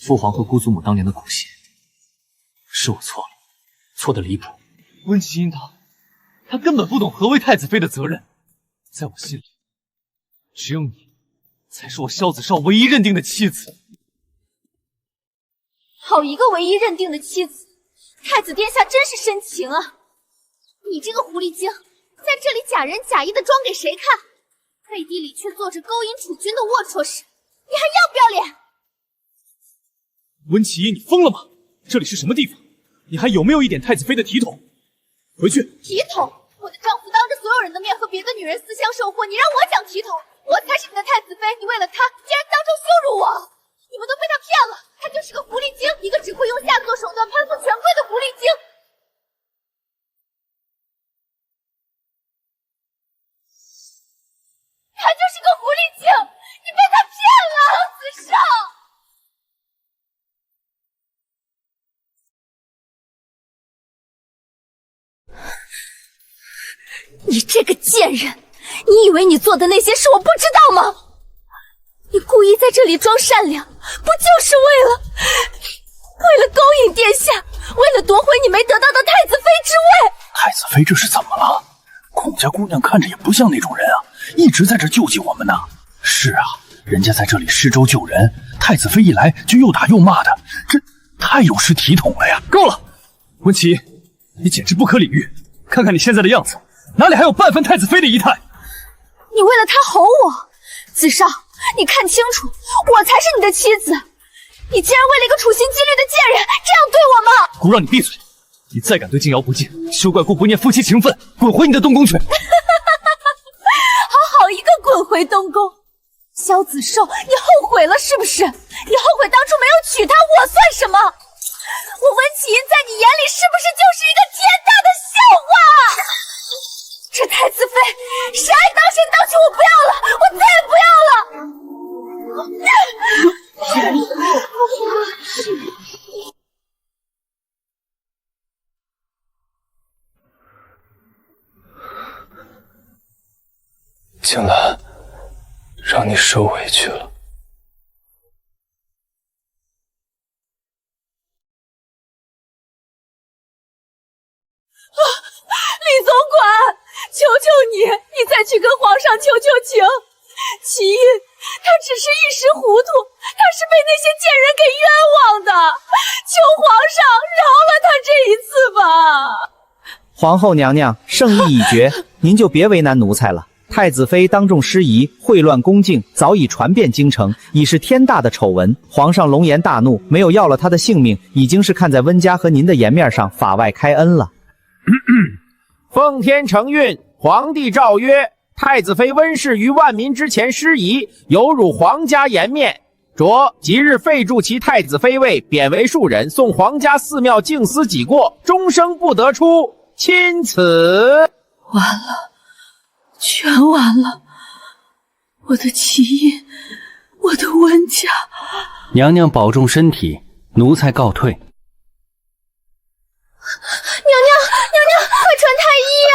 父皇和姑祖母当年的苦心。是我错了，错得离谱。温琪樱桃，她根本不懂何为太子妃的责任。在我心里，只有你才是我萧子少唯一认定的妻子。好一个唯一认定的妻子！太子殿下真是深情啊！你这个狐狸精，在这里假仁假义的装给谁看？背地里却做着勾引储君的龌龊事，你还要不要脸？温琪依，你疯了吗？这里是什么地方？你还有没有一点太子妃的体统？回去。体统？我的丈夫当着所有人的面和别的女人私相授婚，你让我讲体统？我才是你的太子妃，你为了他竟然当众羞辱我！你们都被他骗了，他就是个狐狸精，一个只会用下作手段攀附权贵的狐狸精。他就是个狐狸精，你被他骗了，子少。你这个贱人，你以为你做的那些事我不知道吗？你故意在这里装善良，不就是为了勾引殿下，为了夺回你没得到的太子妃之位？太子妃这是怎么了？孔家姑娘看着也不像那种人啊，一直在这救济我们呢。是啊，人家在这里施粥救人，太子妃一来就又打又骂的，这太有失体统了呀！够了，温琪依，你简直不可理喻！看看你现在的样子，哪里还有半分太子妃的仪态？你为了他吼我，子少，你看清楚，我才是你的妻子！你竟然为了一个处心积虑的贱人这样对我吗？姑让你闭嘴！你再敢对静瑶不敬，休怪姑不念夫妻情分，滚回你的东宫去！好一个滚回东宫！萧子寿，你后悔了是不是？你后悔当初没有娶她，我算什么？我温琪音在你眼里是不是就是一个天大的笑话？这太子妃，谁爱当谁当去，我不要了，我再也不要了！静兰，让你受委屈了。李总管，求求你，你再去跟皇上求求情。齐音，他只是一时糊涂，他是被那些贱人给冤枉的，求皇上饶了他这一次吧。皇后娘娘，圣意已决，您就别为难奴才了。太子妃当众失仪，秽乱宫禁，早已传遍京城，已是天大的丑闻。皇上龙颜大怒，没有要了他的性命，已经是看在温家和您的颜面上，法外开恩了。奉天承运，皇帝诏曰：太子妃温氏于万民之前失仪，有辱皇家颜面，着即日废黜其太子妃位，贬为庶人，送皇家寺庙静思己过，终生不得出。钦此。完了，全完了！我的齐音，我的温家。娘娘保重身体，奴才告退。娘娘，快传太医啊！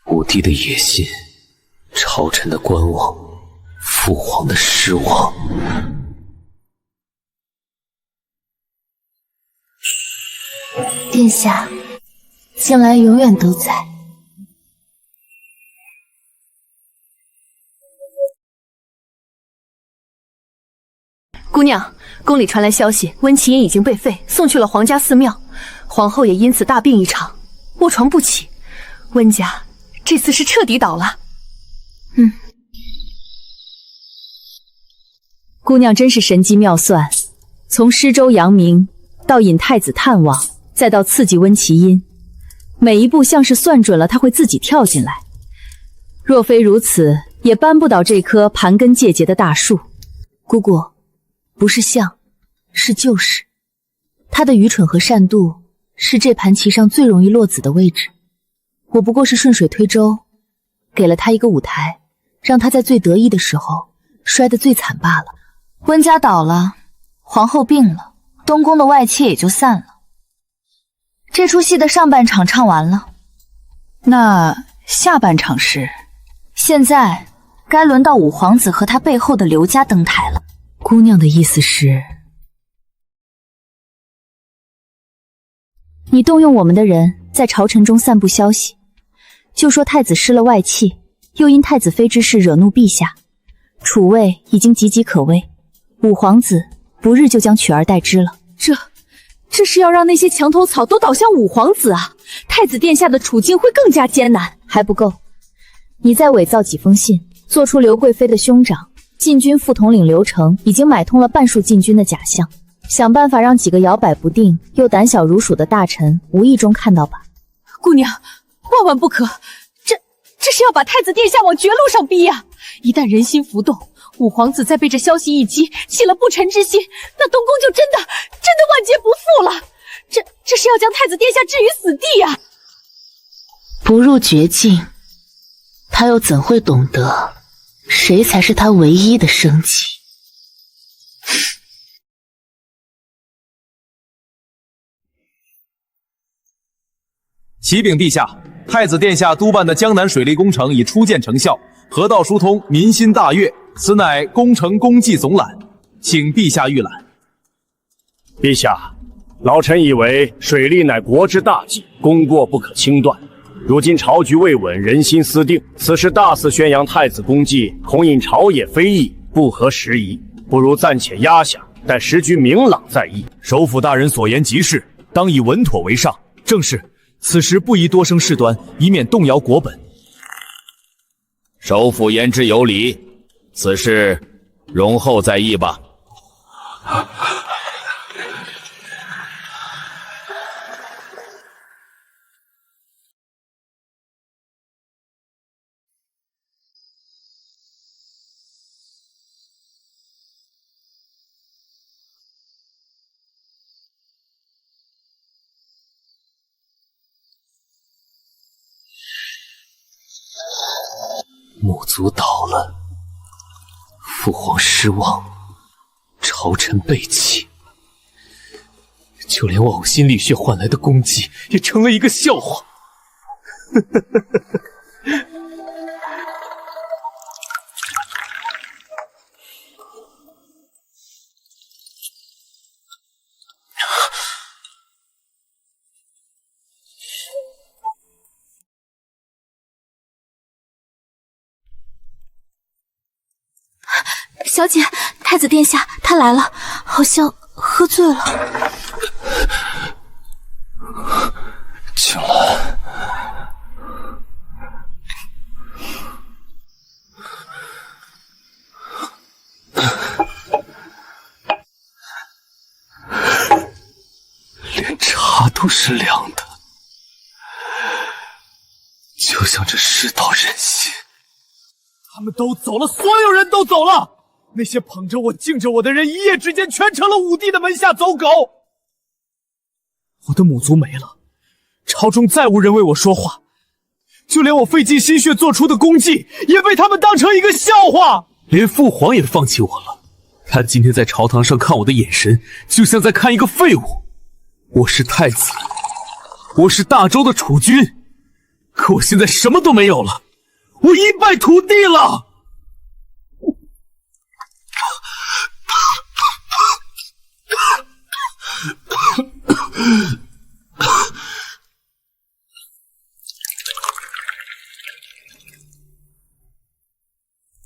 武帝的野心，朝臣的观望，父皇的失望。殿下，静兰永远都在。姑娘，宫里传来消息，温琪音已经被废，送去了皇家寺庙，皇后也因此大病一场，卧床不起。温家这次是彻底倒了。姑娘真是神机妙算，从施粥扬名到引太子探望，再到刺激温琪音，每一步像是算准了他会自己跳进来。若非如此，也扳不倒这棵盘根结节的大树。姑姑，不是像，是就是。他的愚蠢和善妒是这盘棋上最容易落子的位置。我不过是顺水推舟，给了他一个舞台，让他在最得意的时候摔得最惨罢了。温家倒了，皇后病了，东宫的外戚也就散了。这出戏的上半场唱完了，那下半场是，现在该轮到五皇子和他背后的刘家登台了。姑娘的意思是，你动用我们的人在朝臣中散布消息，就说太子失了外戚，又因太子妃之事惹怒陛下，储位已经岌岌可危，五皇子不日就将取而代之了。这是要让那些墙头草都倒向五皇子啊！太子殿下的处境会更加艰难。还不够，你再伪造几封信，做出刘贵妃的兄长、禁军副统领刘成已经买通了半数禁军的假象，想办法让几个摇摆不定又胆小如鼠的大臣无意中看到吧。姑娘，万万不可！这是要把太子殿下往绝路上逼呀！一旦人心浮动，五皇子再被这消息一击，起了不臣之心，那东宫就真的万劫不复了。这是要将太子殿下置于死地呀！不入绝境，他又怎会懂得谁才是他唯一的生机？启禀陛下，太子殿下督办的江南水利工程已初见成效，河道疏通，民心大悦，此乃工程功绩总览，请陛下预览。陛下，老臣以为水利乃国之大计，功过不可轻断。如今朝局未稳，人心思定，此时大肆宣扬太子功绩，恐引朝野非议，不合时宜。不如暂且压下，待时局明朗再议。首辅大人所言极是，当以稳妥为上。正是，此时不宜多生事端，以免动摇国本。首辅言之有理，此事容后再议吧。母族倒了，父皇失望，朝臣背弃，就连呕心沥血换来的功绩也成了一个笑话。小姐，太子殿下他来了，好像喝醉了。青兰，连茶都是凉的，就像这世道人心。他们都走了，所有人都走了。那些捧着我、敬着我的人，一夜之间全成了武帝的门下走狗。我的母族没了，朝中再无人为我说话，就连我费尽心血做出的功绩，也被他们当成一个笑话。连父皇也放弃我了，他今天在朝堂上看我的眼神，就像在看一个废物。我是太子，我是大周的储君，可我现在什么都没有了，我一败涂地了。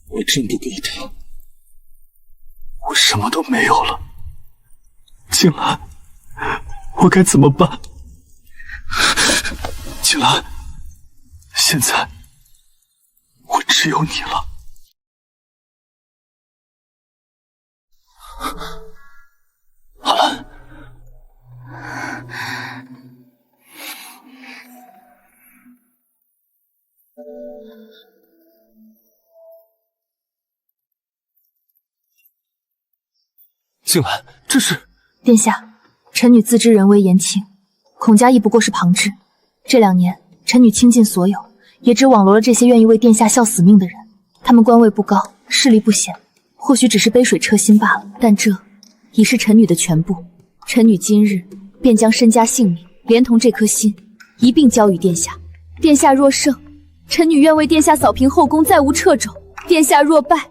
我真不够他，我什么都没有了。青兰，我该怎么办？青兰，现在我只有你了。好了。青兰，这是……殿下，臣女自知人微言轻，孔家亦不过是旁支。这2年，臣女倾尽所有，也只网罗了这些愿意为殿下效死命的人。他们官位不高，势力不显，或许只是杯水车薪罢了，但这已是臣女的全部。臣女今日便将身家性命，连同这颗心，一并交与殿下。殿下若胜，臣女愿为殿下扫平后宫，再无掣肘；殿下若败，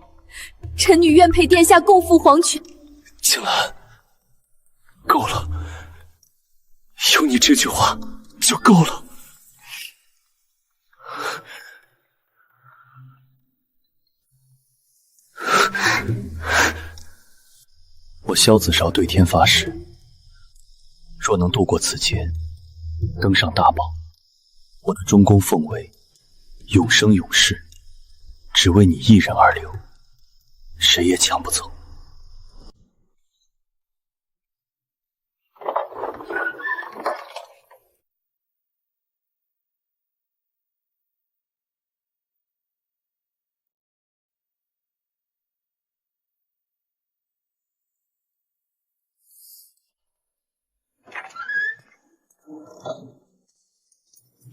臣女愿陪殿下共赴黄泉。青兰，够了，有你这句话就够了。我萧子韶对天发誓，若能渡过此劫，登上大宝，我的中宫凤位永生永世，只为你一人而留，谁也抢不走。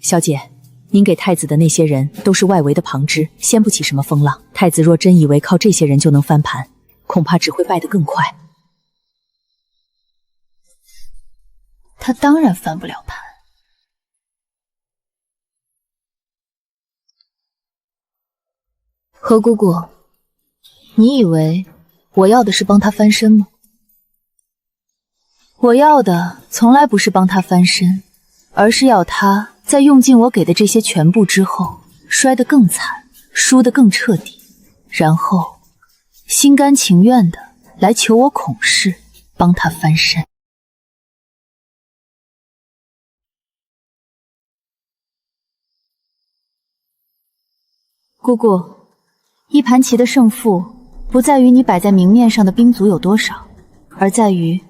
小姐，您给太子的那些人都是外围的旁支，掀不起什么风浪。太子若真以为靠这些人就能翻盘，恐怕只会败得更快。他当然翻不了盘。何姑姑，你以为我要的是帮他翻身吗？我要的从来不是帮他翻身，而是要他在用尽我给的这些全部之后，摔得更惨，输得更彻底，然后心甘情愿的来求我孔氏帮他翻身。姑姑，一盘棋的胜负不在于你摆在明面上的兵卒有多少，而在于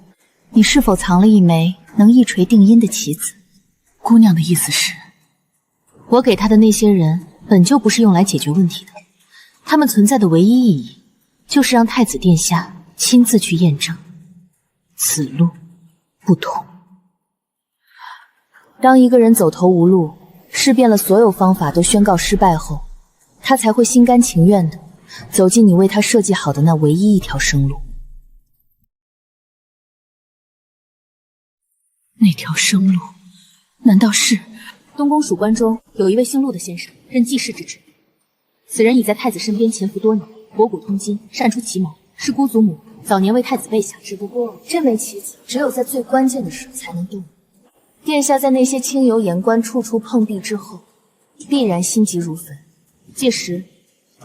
你是否藏了一枚能一锤定音的棋子。姑娘的意思是，我给他的那些人本就不是用来解决问题的，他们存在的唯一意义就是让太子殿下亲自去验证。此路不通。当一个人走投无路，试遍了所有方法都宣告失败后，他才会心甘情愿地走进你为他设计好的那唯一一条生路。那条生路，难道是东宫属关中有一位姓陆的先生，任记事之职。此人已在太子身边潜伏多年，博古通今，善出奇谋，是姑祖母早年为太子备下。只不过这枚棋子只有在最关键的时候才能动。殿下在那些轻油盐官处处碰壁之后，必然心急如焚。届时，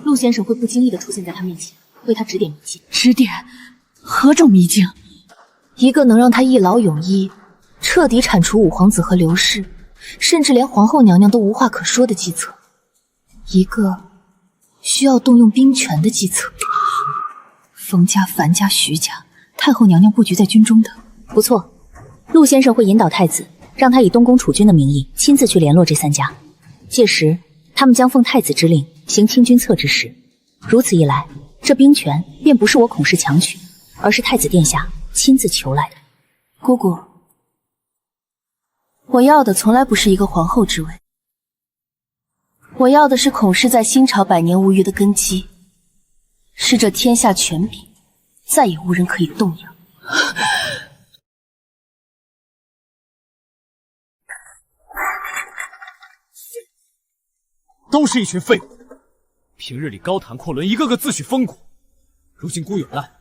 陆先生会不经意地出现在他面前，为他指点迷津。指点何种迷津？一个能让他一劳永逸，彻底铲除五皇子和刘氏，甚至连皇后娘娘都无话可说的计策。一个需要动用兵权的计策。冯家、樊家、徐家，太后娘娘布局在军中的。不错，陆先生会引导太子，让他以东宫储君的名义亲自去联络这三家。届时，他们将奉太子之令行清君侧之事。如此一来，这兵权便不是我孔氏强取，而是太子殿下亲自求来的。姑姑，我要的从来不是一个皇后之位，我要的是孔氏在新朝百年无虞的根基，是这天下权柄再也无人可以动摇。都是一群废物，平日里高谈阔论，一个个自诩风骨，如今孤有难，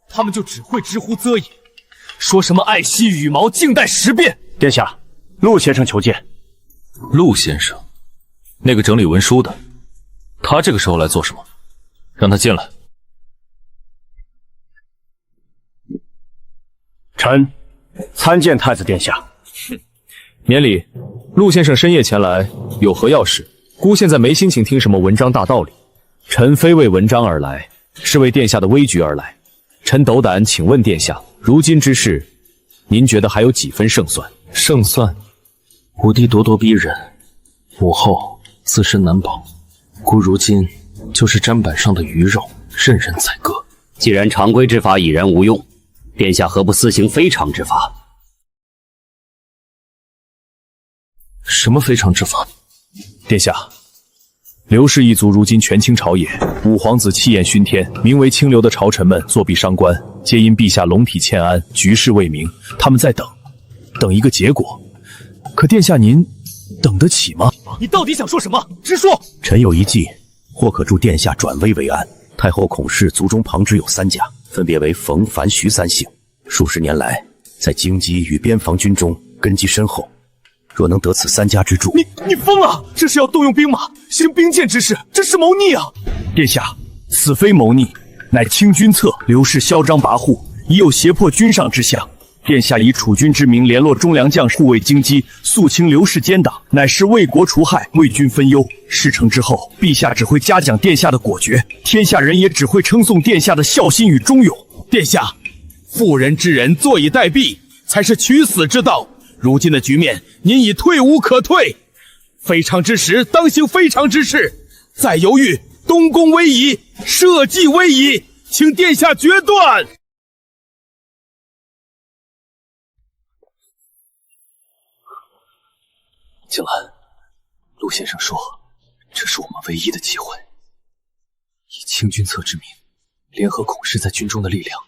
他们就只会知乎则也，说什么爱惜羽毛，静待时变。殿下，陆先生求见。陆先生，那个整理文书的，他这个时候来做什么？让他进来。臣参见太子殿下。免礼。陆先生深夜前来，有何要事？孤现在没心情听什么文章大道理，臣非为文章而来，是为殿下的危局而来。臣斗胆请问殿下，如今之事，您觉得还有几分胜算？胜算？吾弟咄咄逼人，母后自身难保，孤如今就是砧板上的鱼肉，任人宰割。既然常规之法已然无用，殿下何不施行非常之法？什么非常之法？殿下，刘氏一族如今权倾朝野，五皇子气焰熏天，名为清流的朝臣们作弊伤官，皆因陛下龙体欠安，局势未明，他们在等一个结果。可殿下您等得起吗？你到底想说什么？直说！臣有一计，或可助殿下转危为安。太后孔氏族中旁支有3家，分别为冯、樊、徐3姓，数十年来在京畿与边防军中根基深厚。若能得此3家之助，你疯了！这是要动用兵马，行兵谏之事，这是谋逆啊！殿下，此非谋逆，乃清君侧。刘氏嚣张跋扈，已有胁迫君上之象。殿下以储君之名联络忠良将士，护卫京畿，肃清刘氏奸党，乃是为国除害，为君分忧。事成之后，陛下只会嘉奖殿下的果决，天下人也只会称颂殿下的孝心与忠勇。殿下，妇人之仁，坐以待毙，才是取死之道。如今的局面，您已退无可退，非常之时当行非常之事，再犹豫，东宫危矣，社稷危矣，请殿下决断。景兰，陆先生说，这是我们唯一的机会，以清君侧之名，联合孔氏在军中的力量，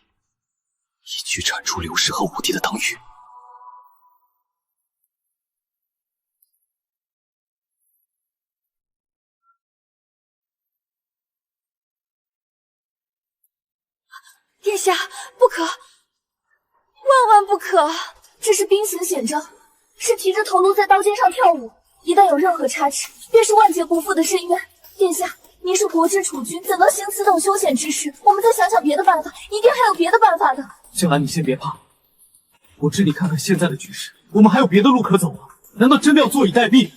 一举铲除刘氏和武帝的党羽。殿下，不可，万万不可！这是兵行险招，是提着头颅在刀尖上跳舞，一旦有任何差池，便是万劫不复的深渊。殿下，您是国之储君，怎能行此等凶险之事？我们再想想别的办法，一定还有别的办法的。静兰，你先别怕，我知你看看现在的局势，我们还有别的路可走吗？难道真的要坐以待毙？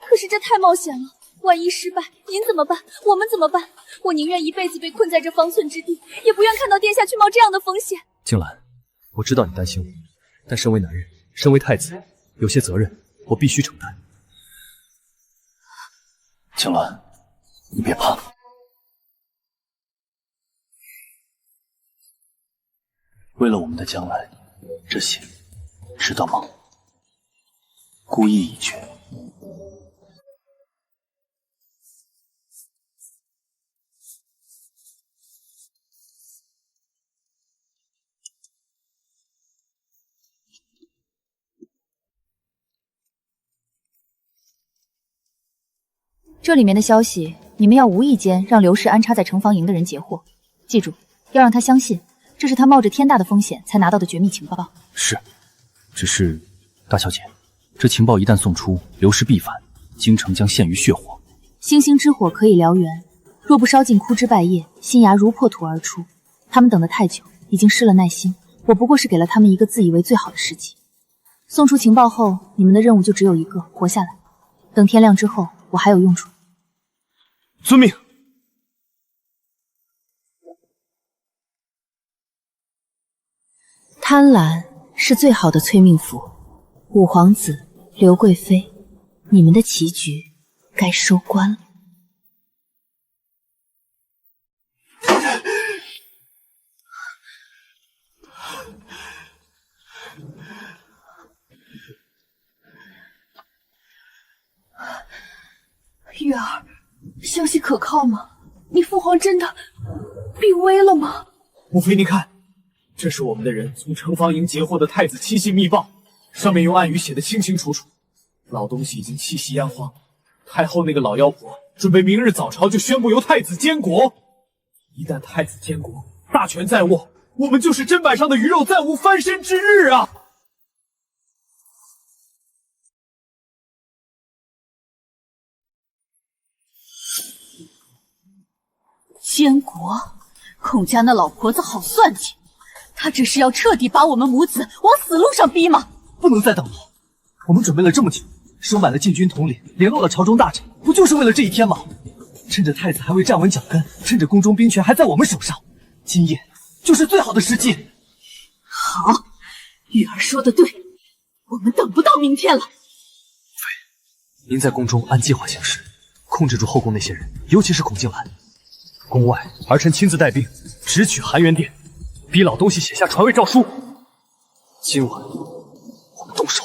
可是这太冒险了，万一失败，您怎么办？我们怎么办？我宁愿一辈子被困在这方寸之地，也不愿看到殿下去冒这样的风险。静兰，我知道你担心我，但身为男人，身为太子，有些责任我必须承担。静兰，你别怕。为了我们的将来，这些值得吗？孤意已决。这里面的消息，你们要无意间让刘氏安插在城防营的人截获。记住，要让他相信，这是他冒着天大的风险才拿到的绝密情报。是，只是大小姐，这情报一旦送出，刘氏必反，京城将陷于血火。星星之火可以燎原，若不烧尽枯枝败叶，新芽如破土而出。他们等得太久，已经失了耐心。我不过是给了他们一个自以为最好的时机。送出情报后，你们的任务就只有一个，活下来。等天亮之后，我还有用处。遵命。贪婪是最好的催命符。五皇子、刘贵妃，你们的棋局该收官了。玉儿，消息可靠吗？你父皇真的病危了吗？母妃，您看，这是我们的人从城防营截获的太子七系密报，上面用暗语写得清清楚楚，老东西已经气息奄荒。太后那个老妖婆准备明日早朝就宣布由太子监国，一旦太子监国，大权在握，我们就是砧板上的鱼肉，再无翻身之日啊！监国，孔家那老婆子好算计，她这是要彻底把我们母子往死路上逼吗？不能再等了，我们准备了这么久，收买了禁军统领，联络了朝中大臣，不就是为了这一天吗？趁着太子还未站稳脚跟，趁着宫中兵权还在我们手上，今夜就是最好的时机。好，玉儿说的对，我们等不到明天了。您在宫中按计划行事，控制住后宫那些人，尤其是孔静兰。宫外，儿臣亲自带兵，直取含元殿，逼老东西写下传位诏书。今晚我们动手。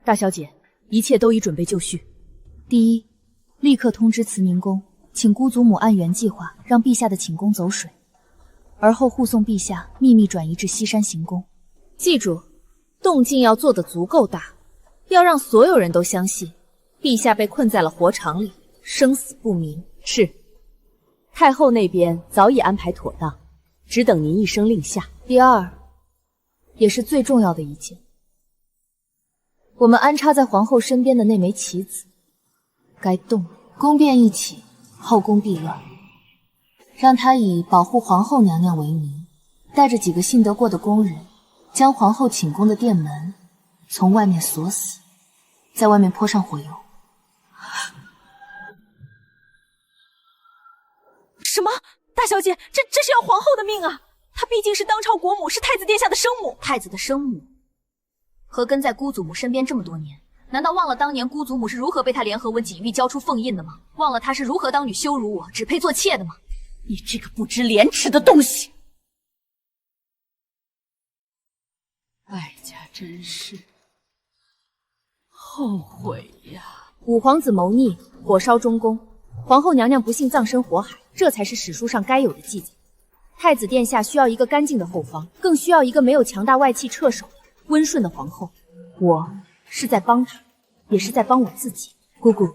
大小姐，一切都已准备就绪。第一，立刻通知慈宁宫，请姑祖母按原计划让陛下的寝宫走水，而后护送陛下秘密转移至西山行宫。记住，动静要做得足够大，要让所有人都相信陛下被困在了火场里，生死不明。是，太后那边早已安排妥当，只等您一声令下。第二，也是最重要的一件，我们安插在皇后身边的那枚棋子该动，宫变一起，后宫必乱。让他以保护皇后娘娘为名，带着几个信得过的宫人，将皇后寝宫的殿门从外面锁死，在外面泼上火油。什么？大小姐，这是要皇后的命啊！她毕竟是当朝国母，是太子殿下的生母。太子的生母和跟在姑祖母身边这么多年，难道忘了当年姑祖母是如何被他联合温锦玉交出凤印的吗？忘了他是如何当女羞辱我，只配做妾的吗？你这个不知廉耻的东西！哀家真是后悔呀！五皇子谋逆，火烧中宫，皇后娘娘不幸葬身火海，这才是史书上该有的记载。太子殿下需要一个干净的后方，更需要一个没有强大外戚掣手的温顺的皇后。我是在帮她，也是在帮我自己。姑姑，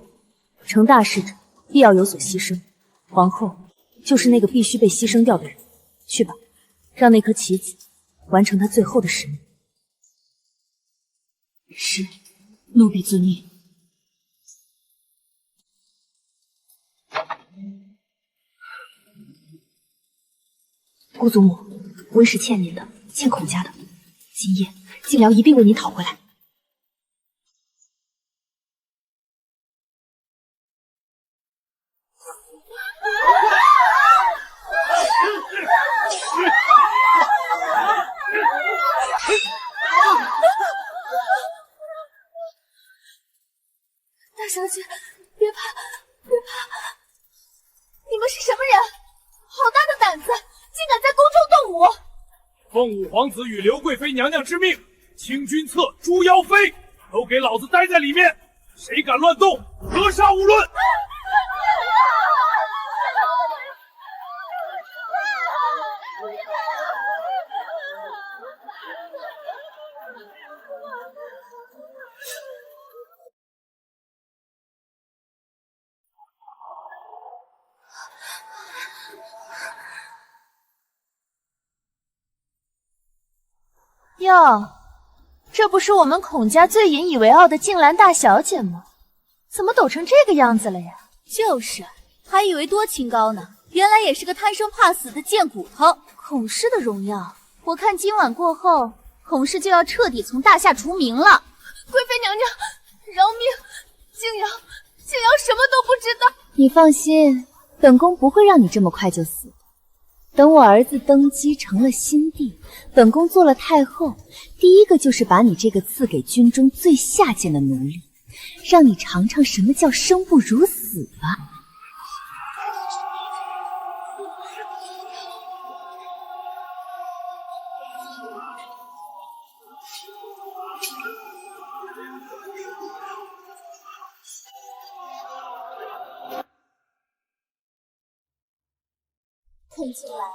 成大事者必要有所牺牲，皇后就是那个必须被牺牲掉的人。去吧，让那颗棋子完成他最后的使命。是，奴婢遵命。姑祖母，温氏欠您的，欠孔家的，今夜静瑶一并为您讨回来。大小姐，别怕，别怕！你们是什么人？好大的胆子，竟敢在宫中动武！奉五皇子与刘贵妃娘娘之命，清君侧、诛妖妃，都给老子待在里面！谁敢乱动，格杀勿论！哟，这不是我们孔家最引以为傲的静兰大小姐吗？怎么抖成这个样子了呀？就是，还以为多清高呢，原来也是个贪生怕死的贱骨头。孔氏的荣耀，我看今晚过后，孔氏就要彻底从大夏除名了。贵妃娘娘，饶命！静瑶什么都不知道。你放心，本宫不会让你这么快就死。等我儿子登基成了新帝，本宫做了太后，第一个就是把你这个赐给军中最下贱的奴隶，让你尝尝什么叫生不如死吧。孔静兰，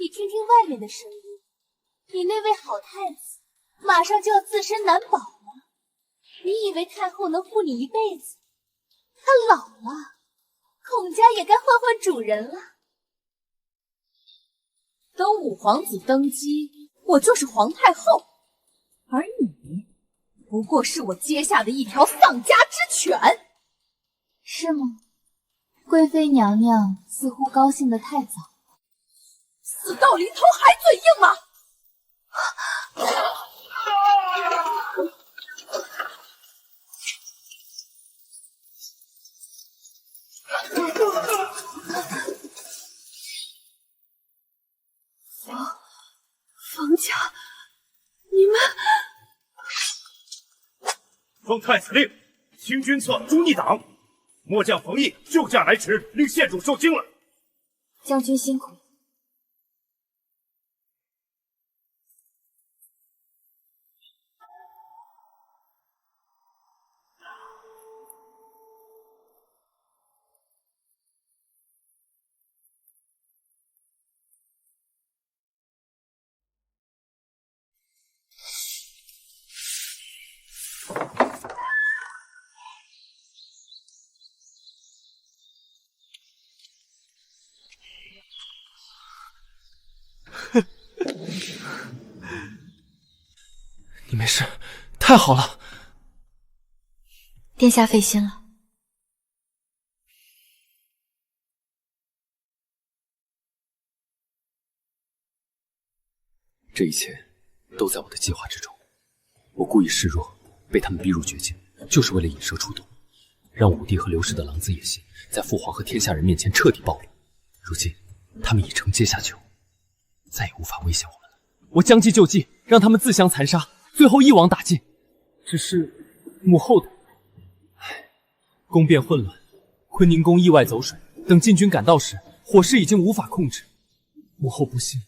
你听听外面的声音，你那位好太子马上就要自身难保了。你以为太后能护你一辈子？她老了，孔家也该换换主人了。等五皇子登基，我就是皇太后，而你不过是我阶下的一条丧家之犬，是吗？贵妃娘娘似乎高兴得太早，死到临头还嘴硬吗？冯家，你们奉太子令，清君侧，诛逆党。末将冯毅救驾来迟，令县主受惊了。将军辛苦。你没事，太好了。殿下费心了。这一切都在我的计划之中。我故意示弱，被他们逼入绝境，就是为了引蛇出洞，让武帝和刘氏的狼子野心在父皇和天下人面前彻底暴露。如今他们已成阶下囚，再也无法威胁我们了。我将计就计，让他们自相残杀，最后一网打尽。只是母后的，宫变混乱，坤宁宫意外走水。等禁军赶到时，火势已经无法控制。母后不幸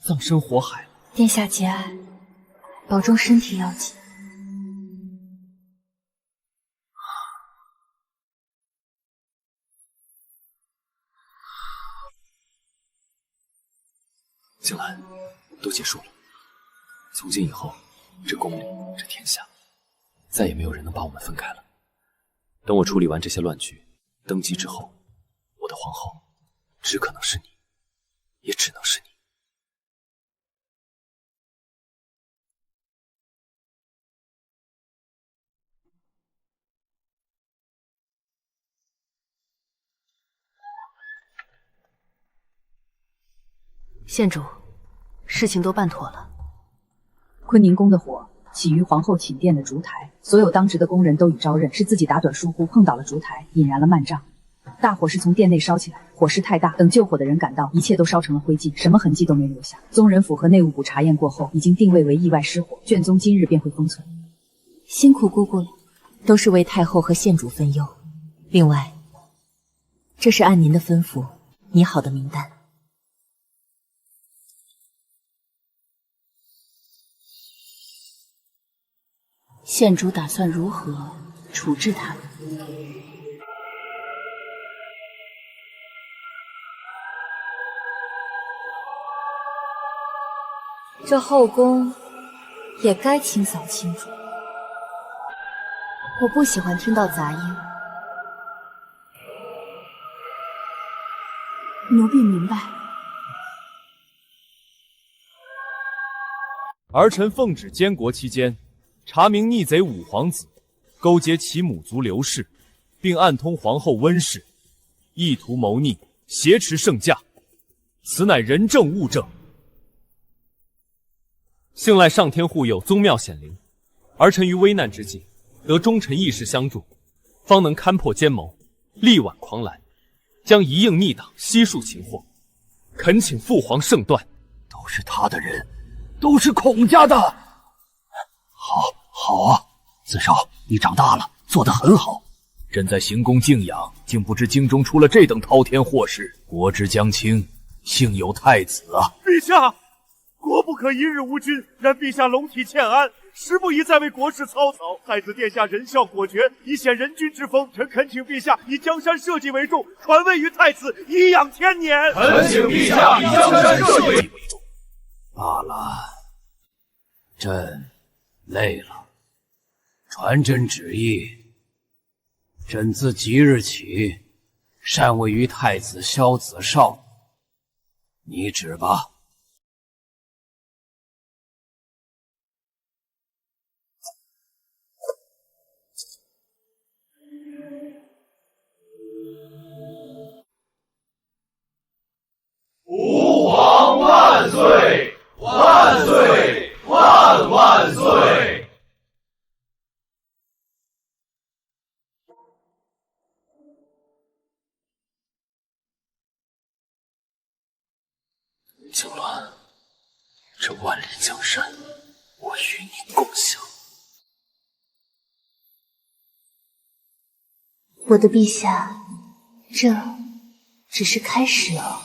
葬身火海了。殿下节哀，保重身体要紧。静兰，都结束了。从今以后，这宫里，这天下，再也没有人能把我们分开了。等我处理完这些乱局，登基之后，我的皇后只可能是你，也只能是你。县主，事情都办妥了。坤宁宫的火起于皇后寝殿的烛台，所有当值的工人都已招认，是自己打盹疏忽碰倒了烛台，引燃了幔帐。大火是从殿内烧起来，火势太大，等救火的人赶到，一切都烧成了灰烬，什么痕迹都没留下。宗人府和内务部查验过后，已经定位为意外失火，卷宗今日便会封存。辛苦姑姑了。都是为太后和县主分忧。另外，这是按您的吩咐拟好的名单。县主打算如何处置他们？这后宫也该清扫清楚。我不喜欢听到杂音。奴婢明白。儿臣奉旨监国期间，查明逆贼五皇子勾结其母族刘氏，并暗通皇后温氏，意图谋逆，挟持圣驾，此乃人证物证。幸赖上天护佑，宗庙显灵，儿臣于危难之际，得忠臣义士相助，方能勘破奸谋，力挽狂澜，将一应逆党，悉数擒获。恳请父皇圣断。都是他的人，都是孔家的。好啊，子少，你长大了，做得很好。朕在行宫静养，竟不知京中出了这等滔天祸事。国之将倾，幸有太子啊！陛下，国不可一日无君，然陛下龙体欠安，时不宜再为国事操劳。太子殿下仁孝果决，以显仁君之风。臣恳请陛下以江山社稷为重，传位于太子，颐养天年。恳请陛下以江山社稷为重。罢了，朕累了。传朕旨意，朕自即日起禅位于太子萧子少。你旨吧。吾皇万岁！万岁！万万岁！静鸾，这万里江山，我与你共享。我的陛下，这只是开始哦。